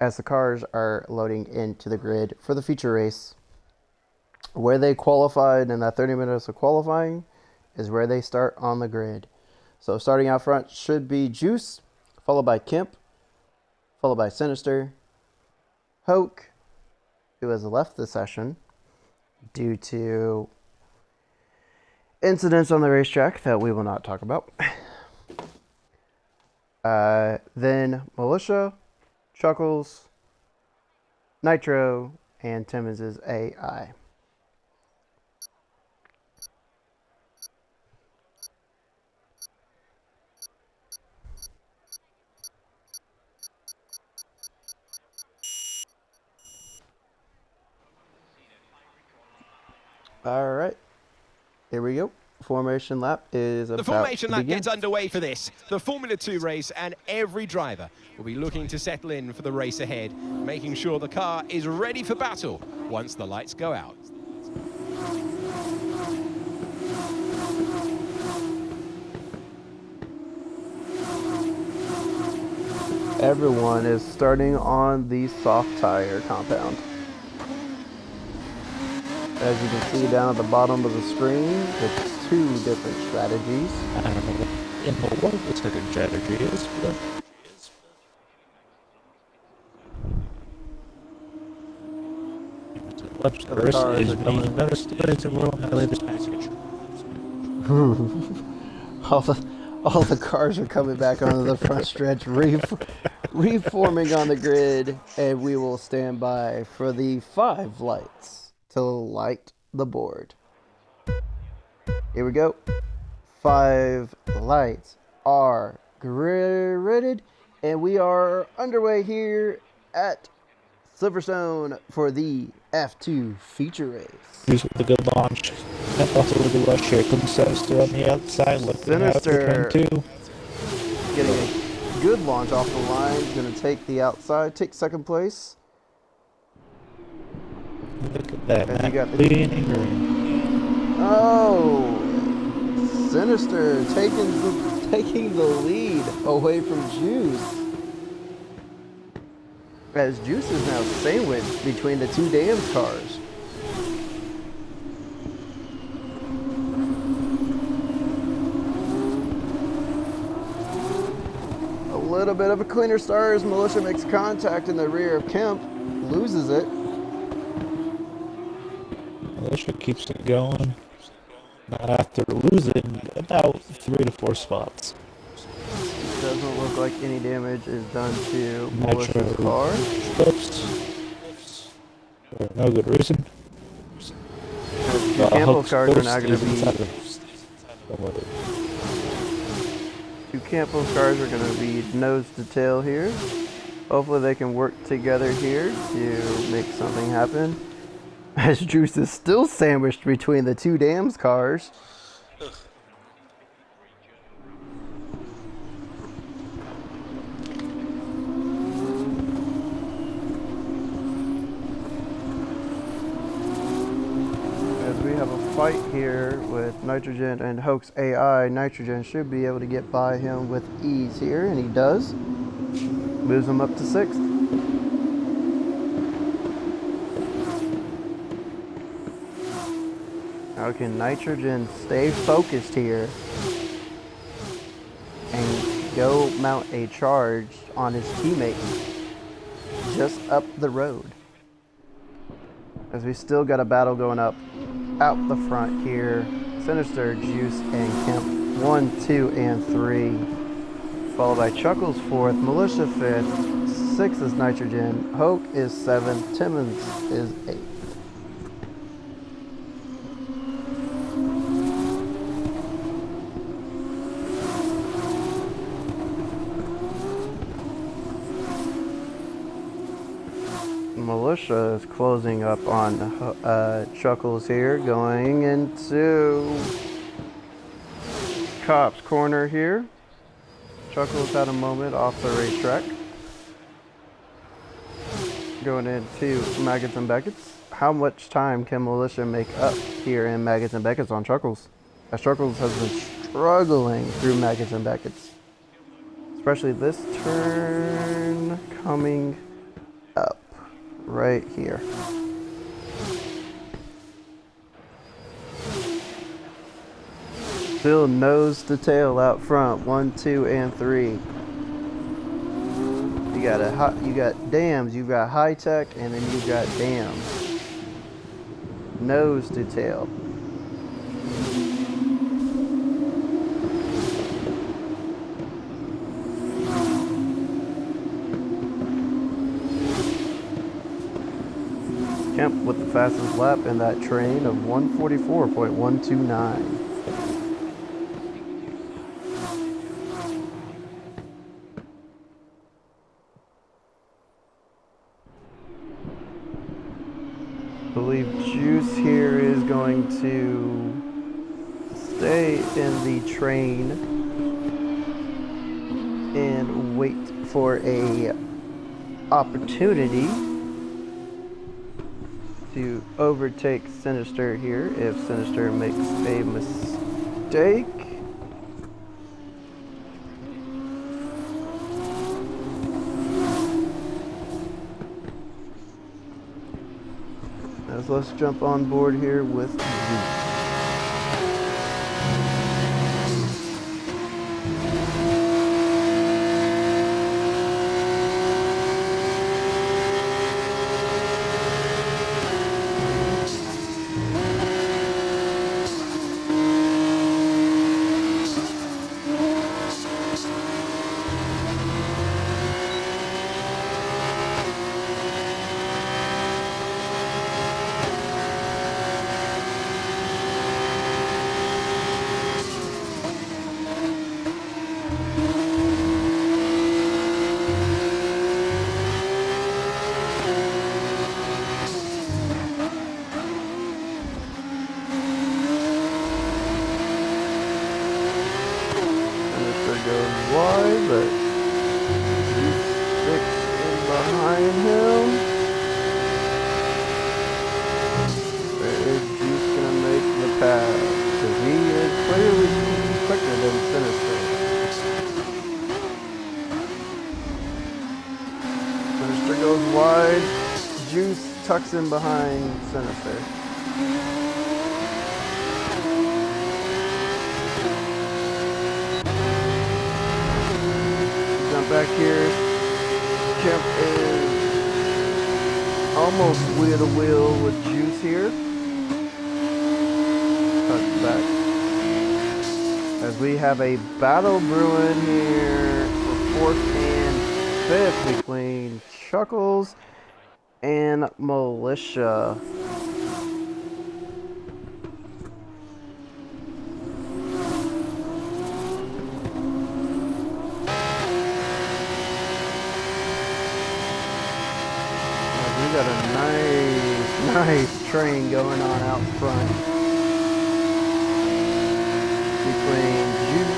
as the cars are loading into the grid for the feature race. Where they qualified in that 30 minutes of qualifying is where they start on the grid. So starting out front should be Juice, followed by Kemp, followed by Sinister, Hoke, who has left the session due to incidents on the racetrack that we will not talk about. Then Militia, Chuckles, Nitro, and Timmons' AI. All right, here we go. Formation lap is about The formation to lap begin. gets underway for this, the Formula 2 race, and every driver will be looking to settle in for the race ahead, making sure the car is ready for battle once the lights go out. Everyone is starting on the soft tire compound. As you can see down at the bottom of the screen, it's two different strategies. I don't know what in the world the second strategy is, but Webster's cars is are coming. being noticed as a roll my latest package. all the cars are coming back onto the front stretch, reforming on the grid, and we will stand by for the 5 lights to light the board. Here we go. 5 lights are gridded, and we are underway here at Silverstone for the F2 feature race. Here's with the good launch. And also with the rush here. Comes Sinister on the outside, looking out for Sinister turn 2. getting a good launch off the line. Going to take the outside, take second place. Look at that, And you man. got the- Leading green. Oh, Sinister taking the lead away from Juice. As Juice is now sandwiched between the two Dams cars. A little bit of a cleaner start as Militia makes contact in the rear of Kemp, loses it. Militia keeps it going. Not after losing about 3 to 4 spots. Doesn't look like any damage is done to Nitro Militia's car. flips. For no good reason. Two Campbell's Hook's cars are first now going is to inside be. of- Two Campbell's cars are going to be nose to tail here. Hopefully they can work together here to make something happen. As Juice is still sandwiched between the two Dams cars. As we have a fight here with Nitrogen and Hoax AI, Nitrogen should be able to get by him with ease here, and he does. Moves him up to 6th. How can Nitrogen stay focused here and go mount a charge on his teammate just up the road? As we still got a battle going up out the front here. Sinister, Juice, and Kemp 1, 2, and 3. Followed by Chuckles 4th, Militia 5th, 6th is Nitrogen, Hoke is 7th, Timmons is 8th. Militia is closing up on Chuckles here, going into Cop's corner here. Chuckles had a moment off the racetrack. Going into Maggots and Beckett's. How much time can Militia make up here in Maggots and Beckett's on Chuckles? As Chuckles has been struggling through Maggots and Beckett's. Especially this turn coming up right here. Still nose to tail out front. 1, 2, and 3. You got Dams, you got High Tech, and then you got Dams. Nose to tail. Kemp with the fastest lap in that train of 144.129. I believe Juice here is going to stay in the train and wait for a opportunity to overtake Sinister here if Sinister makes a mistake. As let's jump on board here with Juice. Goes wide, but Juice sticks in behind him. Where is Juice gonna make the pass? Because he is clearly quicker than Sinister. Sinister goes wide. Juice tucks in behind Sinister. Back here, Kemp is almost wheel to wheel with Juice here. Tuck back. As we have a battle brewing here for 4th and 5th between Chuckles and Militia. Got a nice train going on out front between Juice.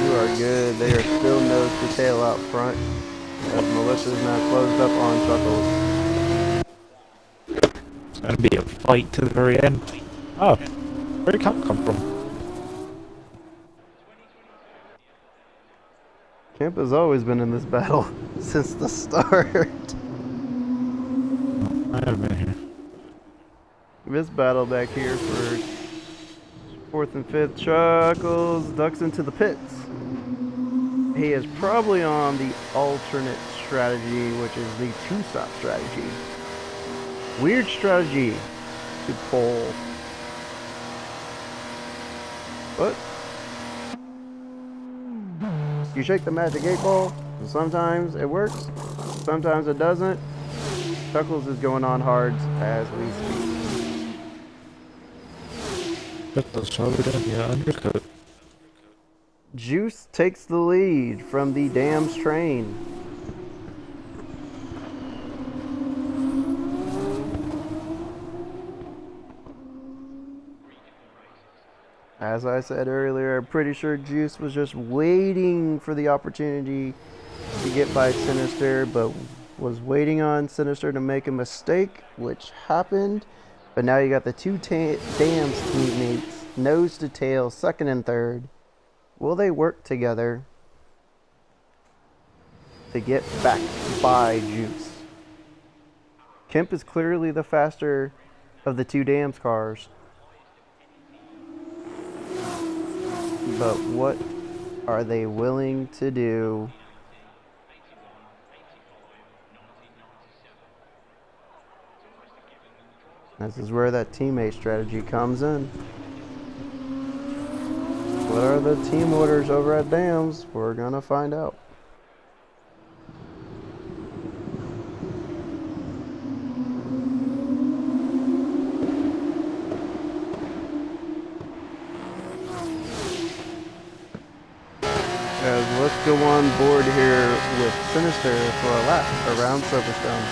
You are good. They are still nose to tail out front as Militia is now closed up on Chuckles. It's going to be a fight to the very end. Oh, where did Camp come from? Kemp has always been in this battle since the start. I have been here. This battle back here for 4th and 5th. Chuckles ducks into the pits. He is probably on the alternate strategy, which is the 2-stop strategy. Weird strategy to pull. But you shake the magic 8-ball, and sometimes it works, sometimes it doesn't. Chuckles is going on hards as we speak. Got those probably done. Yeah, undercut. Juice takes the lead from the Dams train. As I said earlier, I'm pretty sure Juice was just waiting for the opportunity to get by Sinister, but was waiting on Sinister to make a mistake, which happened. But now you got the two Dams teammates, nose to tail, 2nd and 3rd. Will they work together to get back by Juice? Kemp is clearly the faster of the 2 Dams cars. But what are they willing to do? This is where that teammate strategy comes in. What are the team orders over at Dams? We're gonna find out. Let's go on board here with Sinister for a lap around Silverstone.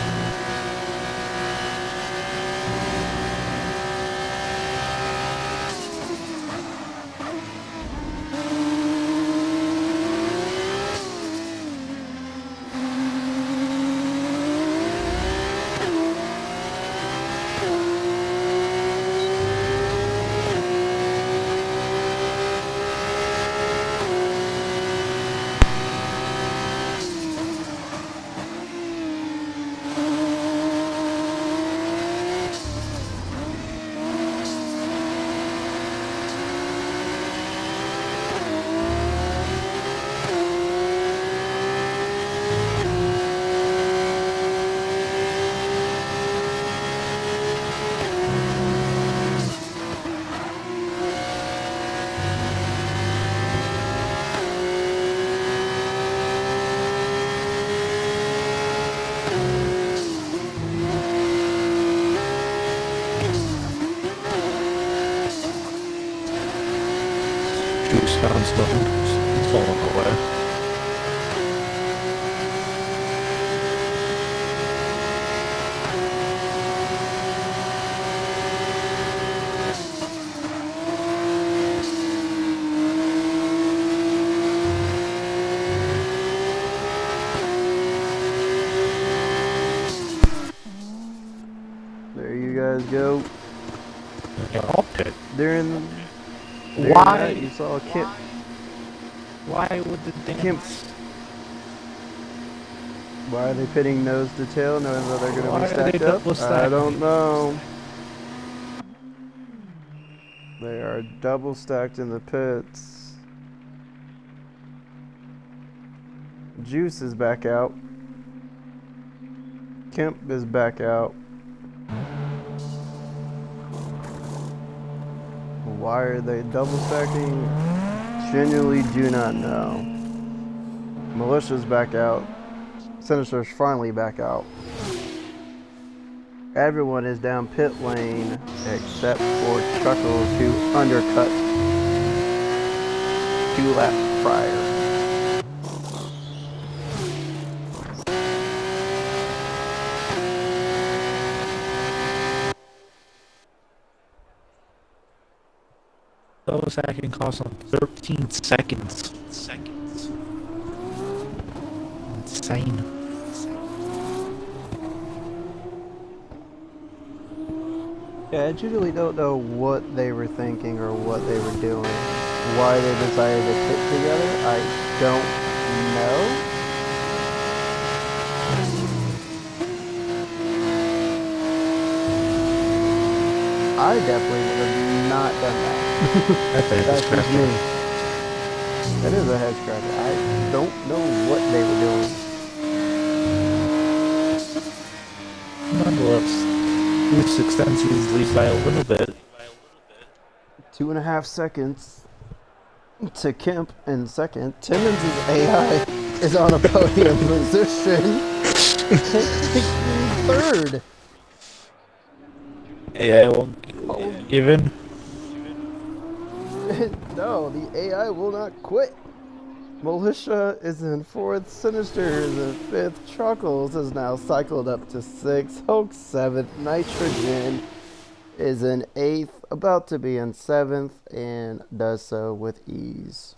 Juice found stuff. He's falling away. There you guys go. They're all pit. During Why? that, you saw Kemp. Why would the damn... Kemp's. Why are they pitting nose to tail, knowing that they're going to Why be are they stacked up? double I stacked? don't know. They are double stacked in the pits. Juice is back out. Kemp is back out. Why are they double stacking? Genuinely do not know. Militia's back out. Sinister's finally back out. Everyone is down pit lane except for Chuckles, who undercut 2 laps prior. Double stacking cost them 13 seconds. Insane. Yeah, I genuinely don't know what they were thinking or what they were doing. Why they decided to pit together, I don't No. I definitely would have not done that. That's a That's just scratcher. me. That is a head scratcher. I don't know what they were doing. Nonetheless, Goose extends his lead by a little bit. 2.5 seconds to Kemp in second. Timmons' AI is on a podium position. Third. Yeah, well, even. No, the AI will not quit. Militia is in fourth. Sinister is in fifth. Chuckles is now cycled up to sixth. Hulk seventh. Nitrogen is in eighth, about to be in seventh, and does so with ease.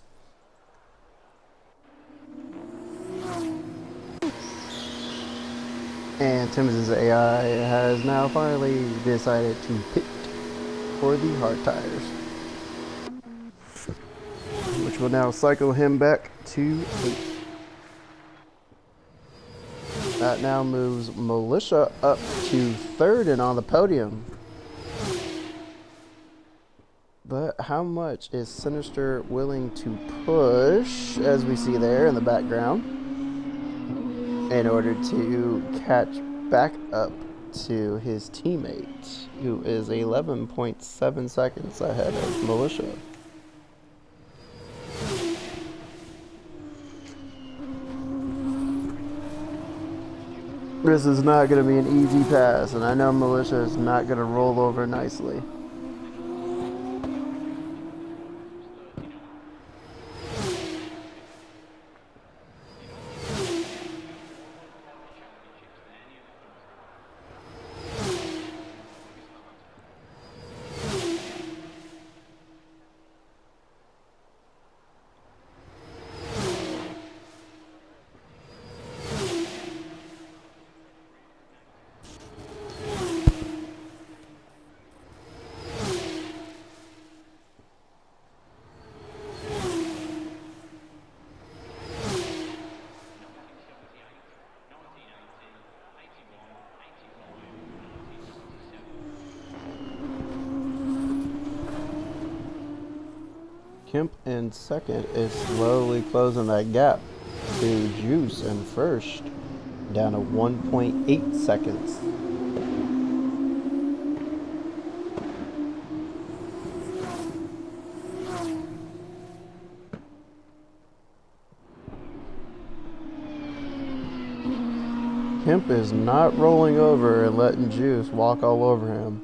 And Timmons' AI has now finally decided to pit for the hard tires, which will now cycle him back to 8th. That now moves Militia up to 3rd and on the podium. But how much is Sinister willing to push, as we see there in the background, in order to catch back up to his teammate, who is 11.7 seconds ahead of Militia? This is not going to be an easy pass, and I know Militia is not going to roll over nicely. Kemp in second is slowly closing that gap to Juice in first, down to 1.8 seconds. Kemp is not rolling over and letting Juice walk all over him.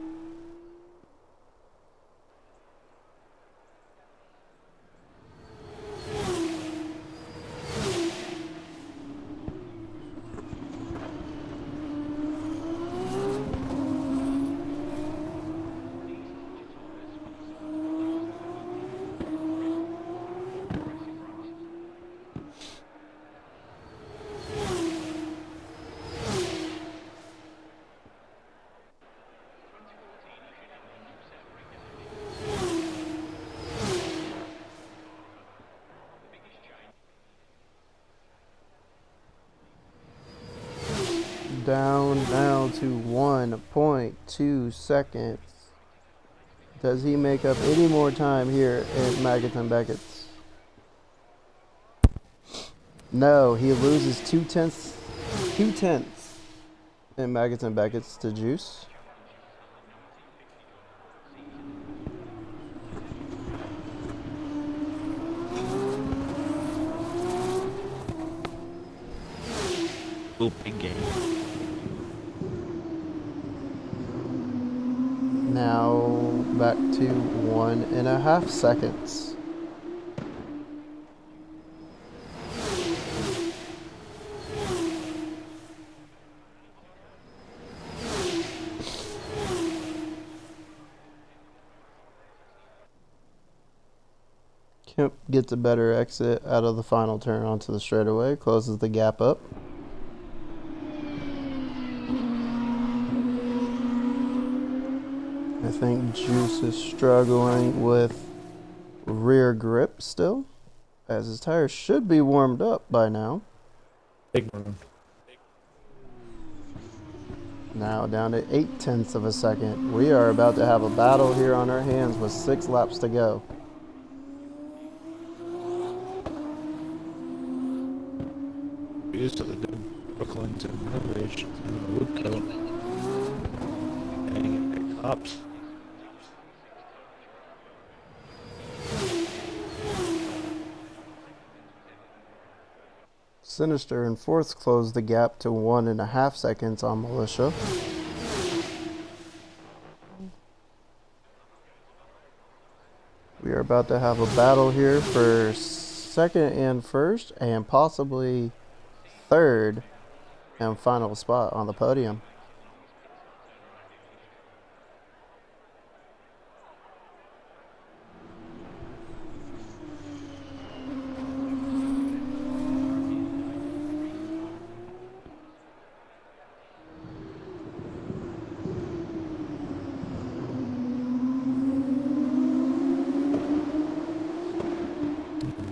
Down now to 1.2 seconds. Does he make up any more time here in Maggots and Beckett's? No, he loses 2/10 in Maggots and Beckett's to Juice. Open game. Now back to 1.5 seconds. Kemp gets a better exit out of the final turn onto the straightaway, closes the gap up. I think Juice is struggling with rear grip still. as his tires should be warmed up by now. Big room. Now down to 0.8 of a second. We are about to have a battle here on our hands with 6 laps to go. Used to the Brooklyn to Millbridge and the Woodcote. And get the cops. Sinister and Fourth closed the gap to 1.5 seconds on Militia. We are about to have a battle here for second and first, and possibly third and final spot on the podium.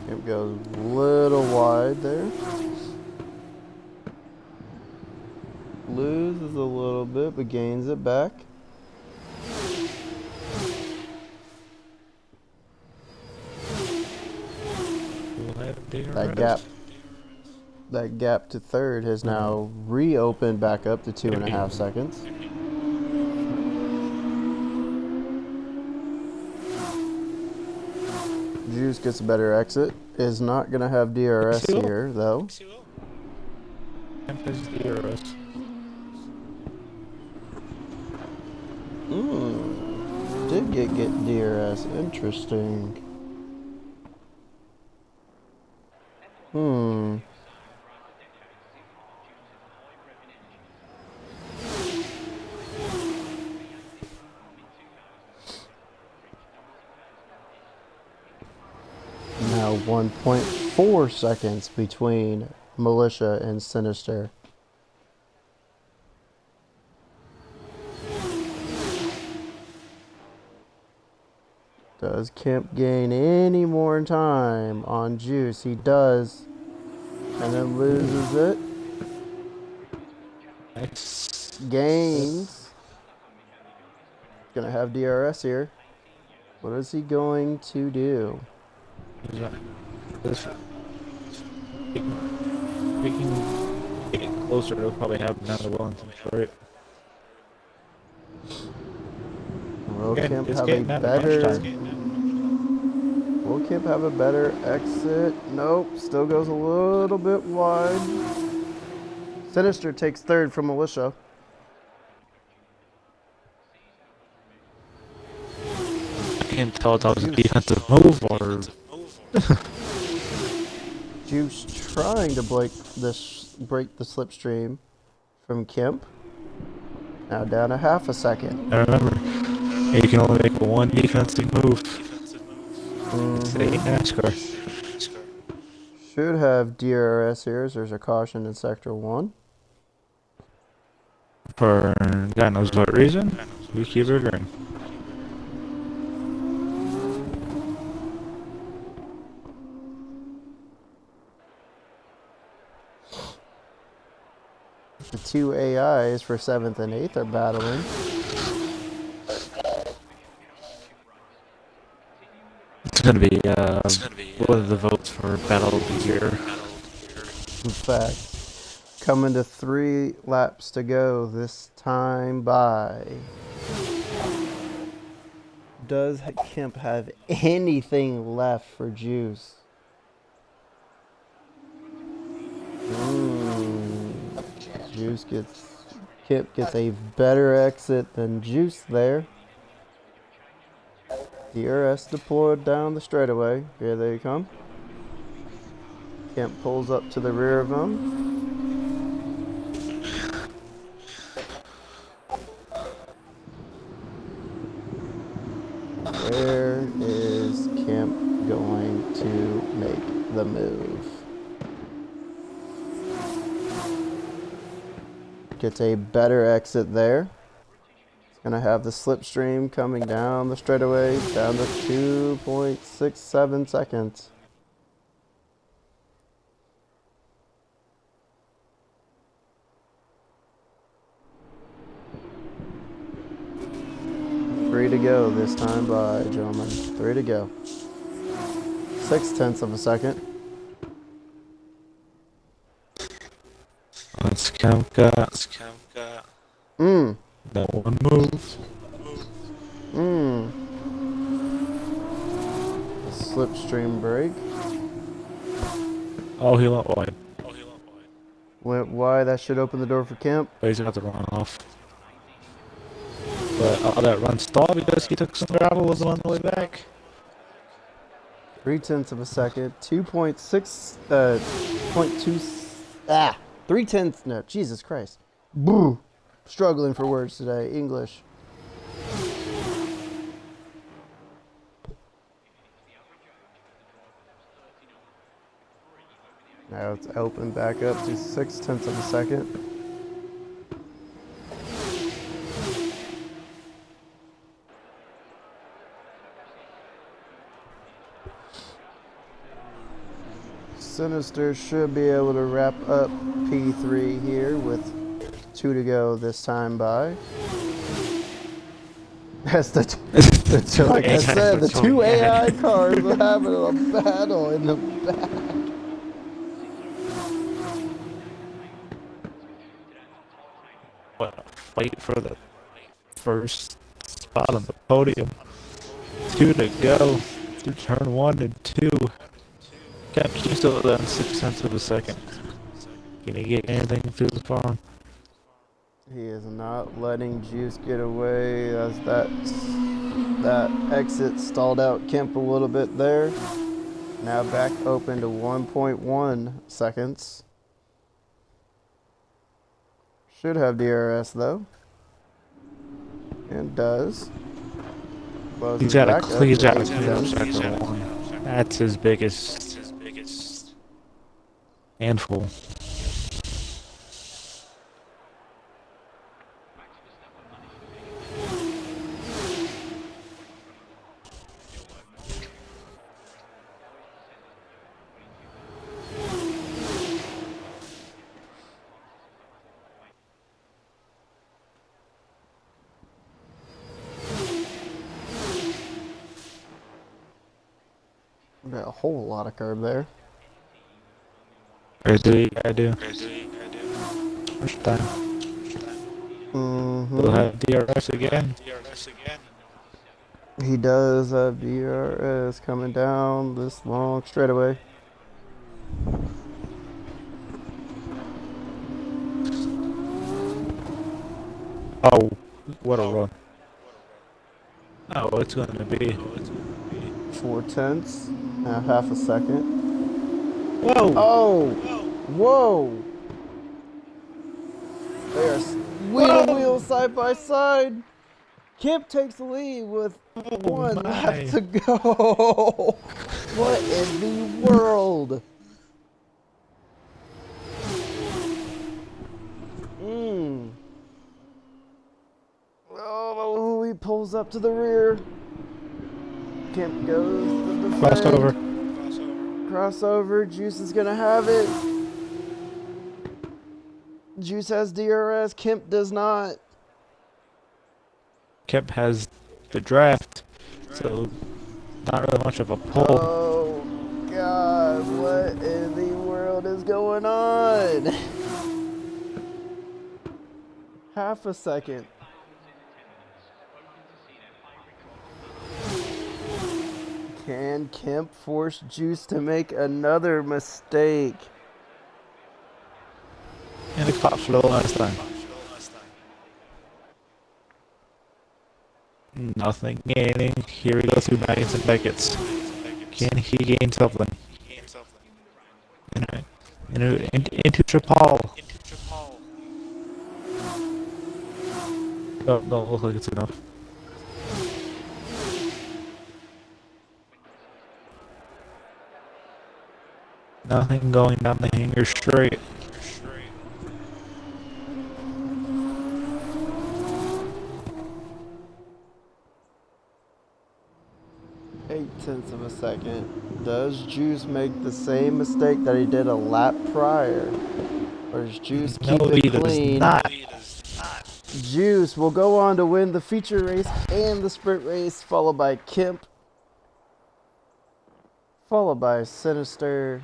It goes a little wide there. Loses a little bit, but gains it back. That gap to third has now reopened back up to 2.5 seconds. Juice gets a better exit. Is not going to have DRS here, though. Did get DRS. Interesting. Now 1.4 seconds between Militia and Sinister. Does Kemp gain any more time on Juice? He does. And then loses it. Gains. Gonna have DRS here. What is he going to do? We can get closer. It'll probably happen down to Wellington for it. Will Kemp have a better exit? Nope, still goes a little bit wide. Sinister takes third from Militia. I can't tell if that was a defensive move or... Juice trying to break the slipstream from Kemp. Now down to 0.5 second. I remember, you can only make one defensive move. Say NASCAR. Should have DRS here as there's a caution in Sector 1. For God knows what reason, we keep it green. The two AIs for 7th and 8th are battling. It's gonna be one of the votes for Battle of the Year. In fact, coming to 3 laps to go this time by. Does Kemp have anything left for Juice? Kemp gets a better exit than Juice there. DRS deployed down the straightaway. Here they come. Kemp pulls up to the rear of them. Where is Kemp going to make the move? Gets a better exit there. It's going to have the slipstream coming down the straightaway, down to 2.67 seconds. 3 to go this time by, gentlemen. 3 to go. 0.6 of a second. Let's Kemka. No one moves. Slipstream brake. Oh, he went wide. Went wide. That should open the door for Kemp. But he's got to run off. But all that run stalled because he took some gravel on the way back. 0.3 of a second. 2.6. 0.2. 0.3. No, Jesus Christ. Boo. Struggling for words today. English. Now it's open back up to 0.6 of a second. Sinister should be able to wrap up P3 here with 2 to go this time by. That's like I said, the two AI cars are having a battle in the back. What a fight for the first spot on the podium. 2 to go through turn 1 and 2. Kemp still at 0.6 of a second. Can he get anything through the farm? He is not letting Juice get away as that exit stalled out Kemp a little bit there. Now back open to 1.1 seconds. Should have DRS though. And does. He's got a clear sector 1. That's his biggest handful. Got a whole lot of curb there. I do. First time. We'll have DRS again. He does have DRS coming down this long straightaway. Oh, what a run. Oh, it's going to be 0.4, now half a second. Whoa! Oh! Whoa! They are wheel to wheel side by side. Kemp takes the lead with 1 lap to go. What in the world? Oh, he pulls up to the rear. Kemp goes to the crossover. Juice is gonna have it. Juice has DRS. Kemp does not. Kemp has the draft, so not really much of a pull. Oh God! What in the world is going on? Half a second. Can Kemp force Juice to make another mistake? And the cops low last time. Nothing gaining. Here we go through Baggins and Beckett's. Can he gain something? Into Trapal. Oh, don't look like it's enough. Nothing going down the hanger straight. .8 of a second. Does Juice make the same mistake that he did a lap prior? Or does Juice keep it clean? Does not. Juice will go on to win the feature race and the sprint race, followed by Kemp, followed by Sinister,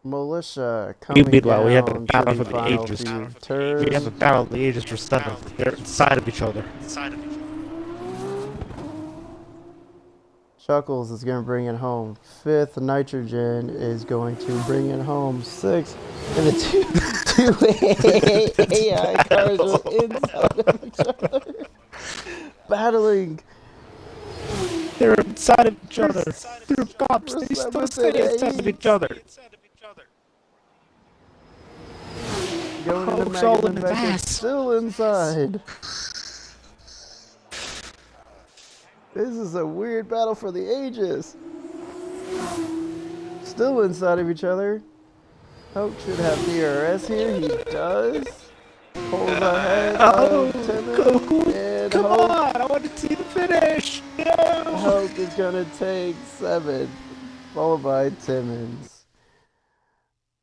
Militia coming Meanwhile, we have a down to battle the for the final ages. few We have a turns. battle of the ages for seventh. They're inside of each other. Chuckles is going to bring it home. Fifth, Nitrogen is going to bring it home. Sixth, and the two AI cars are inside of each other, battling. They're inside of each other. They're cops. They still Seventh stay and inside of eighth. each other. Going into Coke's all in Megan his Beckett, ass. still inside. This is a weird battle for the ages. Still inside of each other. Hope should have DRS here. He does. Pulls ahead Oh, of Timmons. And come Hope, on! I want to see the finish. No. Hope is going to take 7th, followed by Timmons.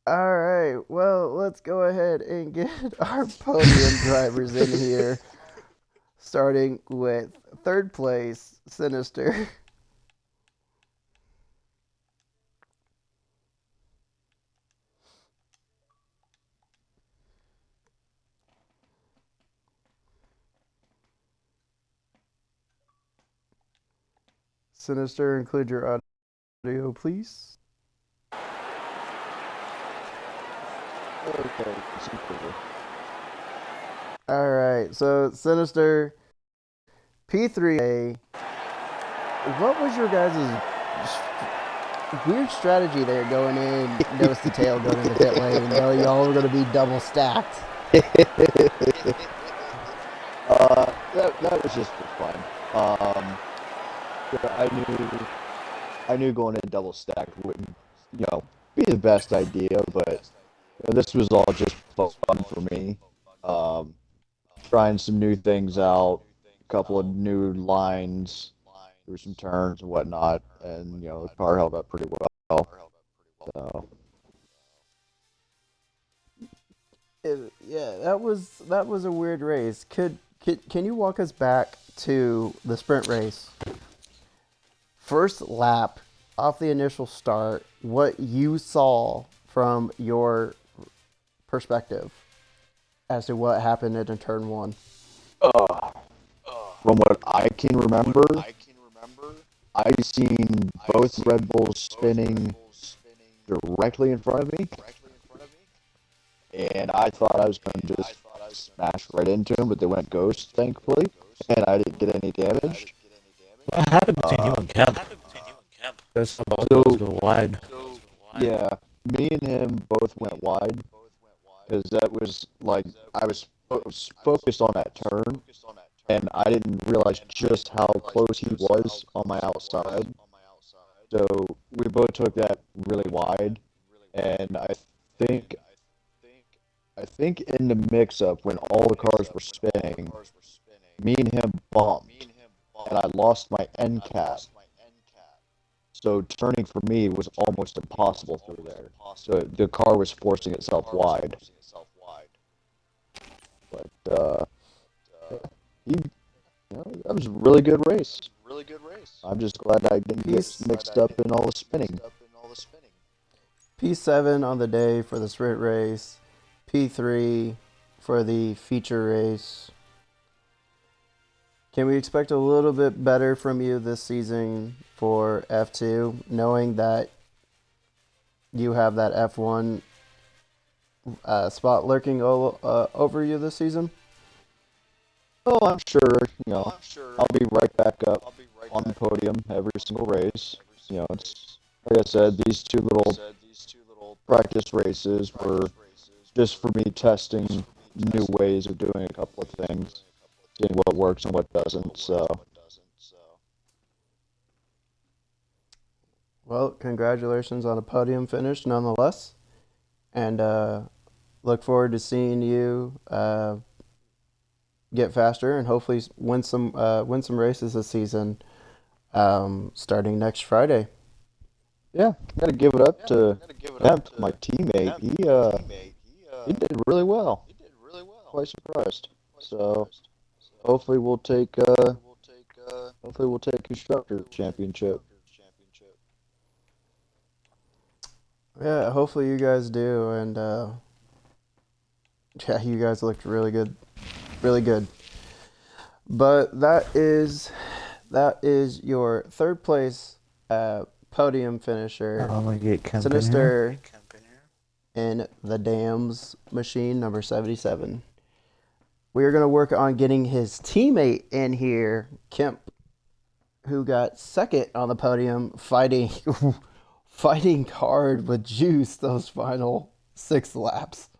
All right, well, let's go ahead and get our podium drivers in here. Starting with 3rd place, Sinister. Sinister, include your audio, please. Okay. All right, so Sinister, P3A. What was your guys' weird strategy there going in, nose to tail, going in the pit lane, though y'all were going to be double stacked? That was just for fun. I knew going in double stacked wouldn't, be the best idea, but this was all just fun for me. Trying some new things out, a couple of new lines through some turns and whatnot, and the car held up pretty well. So Yeah, that was a weird race. Can you walk us back to the sprint race? First lap, off the initial start, what you saw from your perspective as to what happened in turn 1. from what I can remember, I seen both Red Bulls spinning directly in front of me, and I thought I was going to just smash right into them, but they went ghost, thankfully, and I didn't get any damage. What happened between you and Kemp? There's some So- those go wide. Yeah, me and him both went wide, because that was like, I was focused on that turn, and I didn't realize just how close he was on my outside. So we both took that really wide, and think I think in the mix-up when all the cars were spinning, me and him bumped, and I lost my end cap. So turning for me was almost impossible through there. So the car was forcing itself wide. But that was a really good race. I'm just glad I didn't get mixed up in all the spinning. P7 on the day for the sprint race, P3 for the feature race. Can we expect a little bit better from you this season for F2, knowing that you have that F1 spot lurking over you this season? Oh, I'm sure, I'll be right back up on the podium every single race. It's, like I said, these two little practice races were just for me testing new ways of doing a couple of things, seeing what works and what doesn't, so. Well, congratulations on a podium finish nonetheless. And look forward to seeing you get faster and hopefully win some races this season, starting next Friday. Yeah, gotta give it up to Hemp, my teammate. He did really well. quite surprised. So hopefully we'll take constructor championship. Yeah, hopefully you guys do, and yeah, you guys looked really good, really good. But that is your third place podium finisher, I'm gonna get Kemp in here. Sinister in the Dams machine number 77. We are going to work on getting his teammate in here, Kemp, who got second on the podium, fighting fighting hard with Juice those final 6 laps.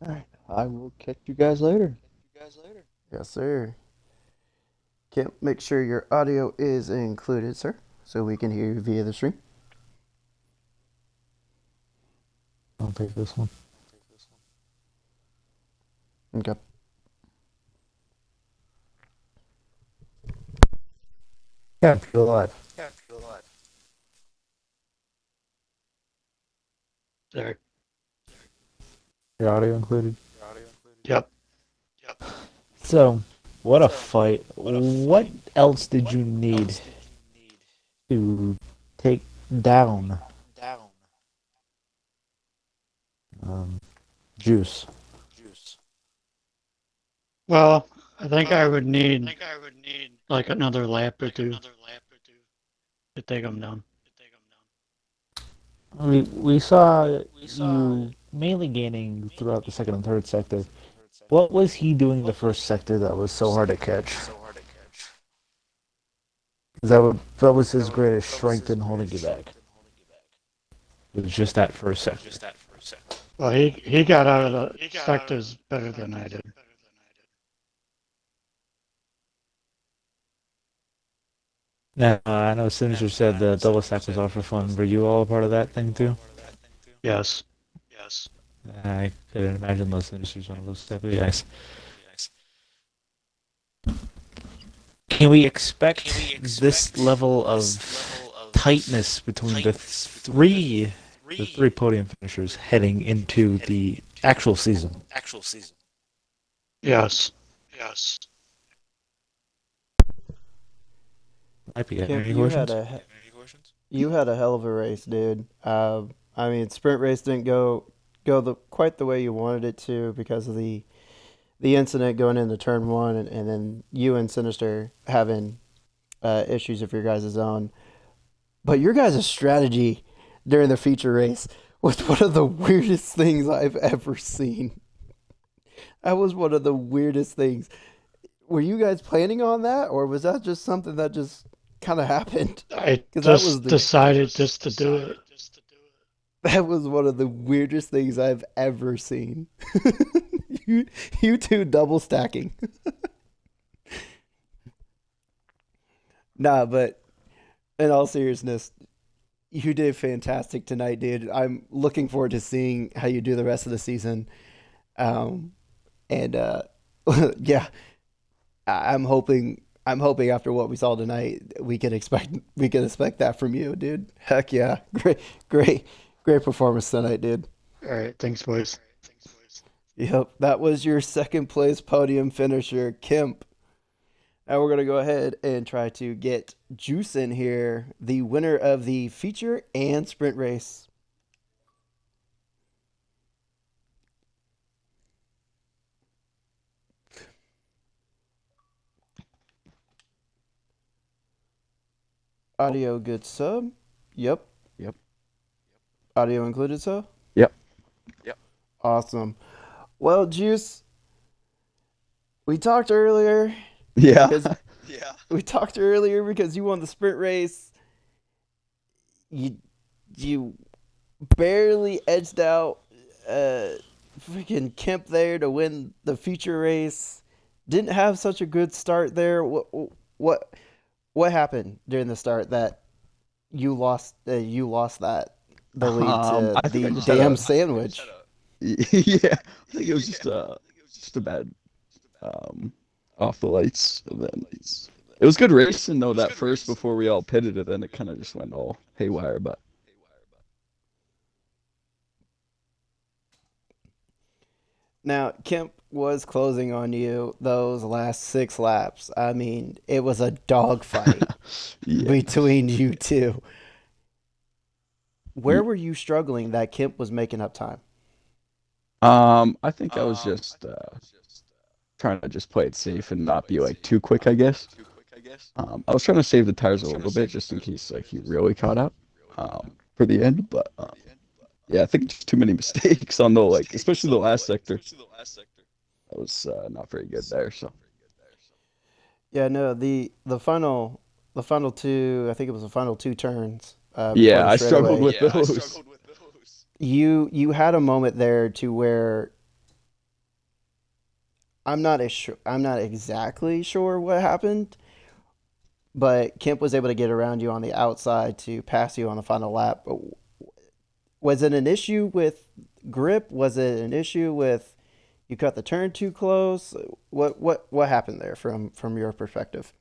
All right, I will catch you guys later. Yes, sir. Kemp, make sure your audio is included, sir, so we can hear you via the stream. I'll take this one. Okay. Kemp, you're alive. Sorry. Your audio included. Yep. So, what a fight. What else did you need to take down Juice? Well, I think I would need like another lap or two to take them down. We saw you mainly gaining throughout the second and third sector. What was he doing in the first sector that was so hard to catch? That was his greatest strength in holding you back. It was just that first sector. Well, he got out of the sectors better than I did. Now, I know Sinister said the double stack was all for fun. Were you all a part of that thing too? Yes. I couldn't imagine those Sinisters one of those type of guys. Can we expect this level of tightness between the three podium finishers heading into the actual season? Yes. Might be Kemp, any you questions? had a hell of a race, dude. I mean, sprint race didn't go quite the way you wanted it to because of the incident going into turn 1, and then you and Sinister having issues of your guys' own. But your guys' strategy during the feature race was one of the weirdest things I've ever seen. That was one of the weirdest things. Were you guys planning on that, or was that just something that just kind of happened? I just decided just to do it. That was one of the weirdest things I've ever seen. you two double stacking. Nah, but in all seriousness, you did fantastic tonight, dude. I'm looking forward to seeing how you do the rest of the season. And yeah, I'm hoping after what we saw tonight, we can expect that from you, dude. Heck yeah, great performance tonight, dude. All right, thanks, boys. Yep, that was your second place podium finisher, Kemp. Now we're gonna go ahead and try to get Juice in here, the winner of the feature and sprint race. Audio good, sub? Yep. Audio included, sub? Yep. Awesome. Well, Juice, we talked earlier. Yeah. We talked earlier because you won the sprint race. You barely edged out freaking Kemp there to win the feature race. Didn't have such a good start there. What happened during the start that you lost the lead I to think I the just had damn a- sandwich? Yeah, I think it was just a bad off the lights, and then it was good racing though that first before we all pitted it, then it kind of just went all haywire. But Now, Kemp was closing on you those last 6 laps. I mean, it was a dogfight Yeah. between you two. Yeah. Where were you struggling that Kemp was making up time? I think I was just trying to just play it safe and not be like too quick, I guess. I was trying to save the tires a little bit just in case like he really caught up for the end, but yeah, I think just too many mistakes on the like, especially the last sector. That was not very good there. So Yeah, no, the final two, I think it was the final two turns before yeah, the I struggled straightaway. with those. You had a moment there to where I'm not exactly sure what happened, but Kemp was able to get around you on the outside to pass you on the final lap. Was it an issue with grip? Was it an issue with you cut the turn too close? What happened there from your perspective?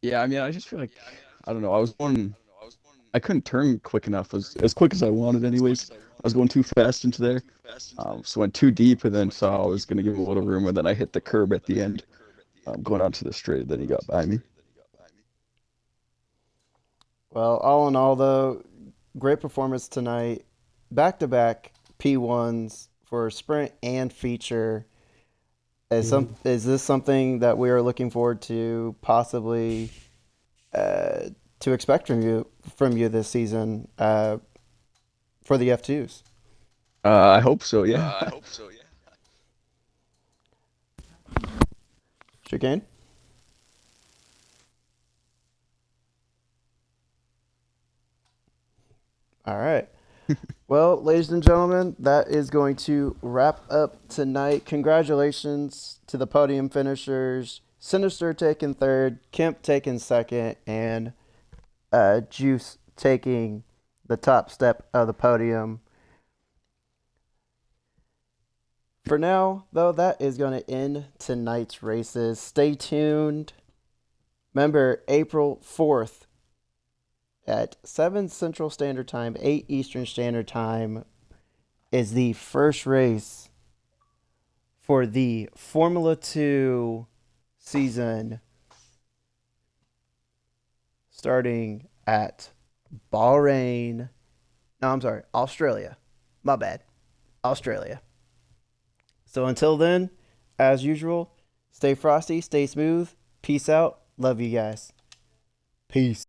Yeah, I mean, I just feel like I don't know. I couldn't turn quick enough, as quick as I wanted, anyways. I was going too fast into there, so went too deep, and then saw I was gonna give him a little room, and then I hit the curb at the end, going onto the straight. Then he got by me. Well, all in all, though, great performance tonight. Back to back P1s for sprint and feature. Is this something that we are looking forward to possibly to expect from you this season for the F2s? I hope so. Yeah. Chicane? All right. Well, ladies and gentlemen, that is going to wrap up tonight. Congratulations to the podium finishers. Sinister taking third, Kemp taking second, and Juice taking the top step of the podium. For now, though, that is going to end tonight's races. Stay tuned. Remember, April 4th at 7 Central Standard Time, 8 Eastern Standard Time is the first race for the Formula 2 season starting at Bahrain. No, I'm sorry, Australia. My bad. Australia. So until then, as usual, stay frosty, stay smooth. Peace out. Love you guys. Peace.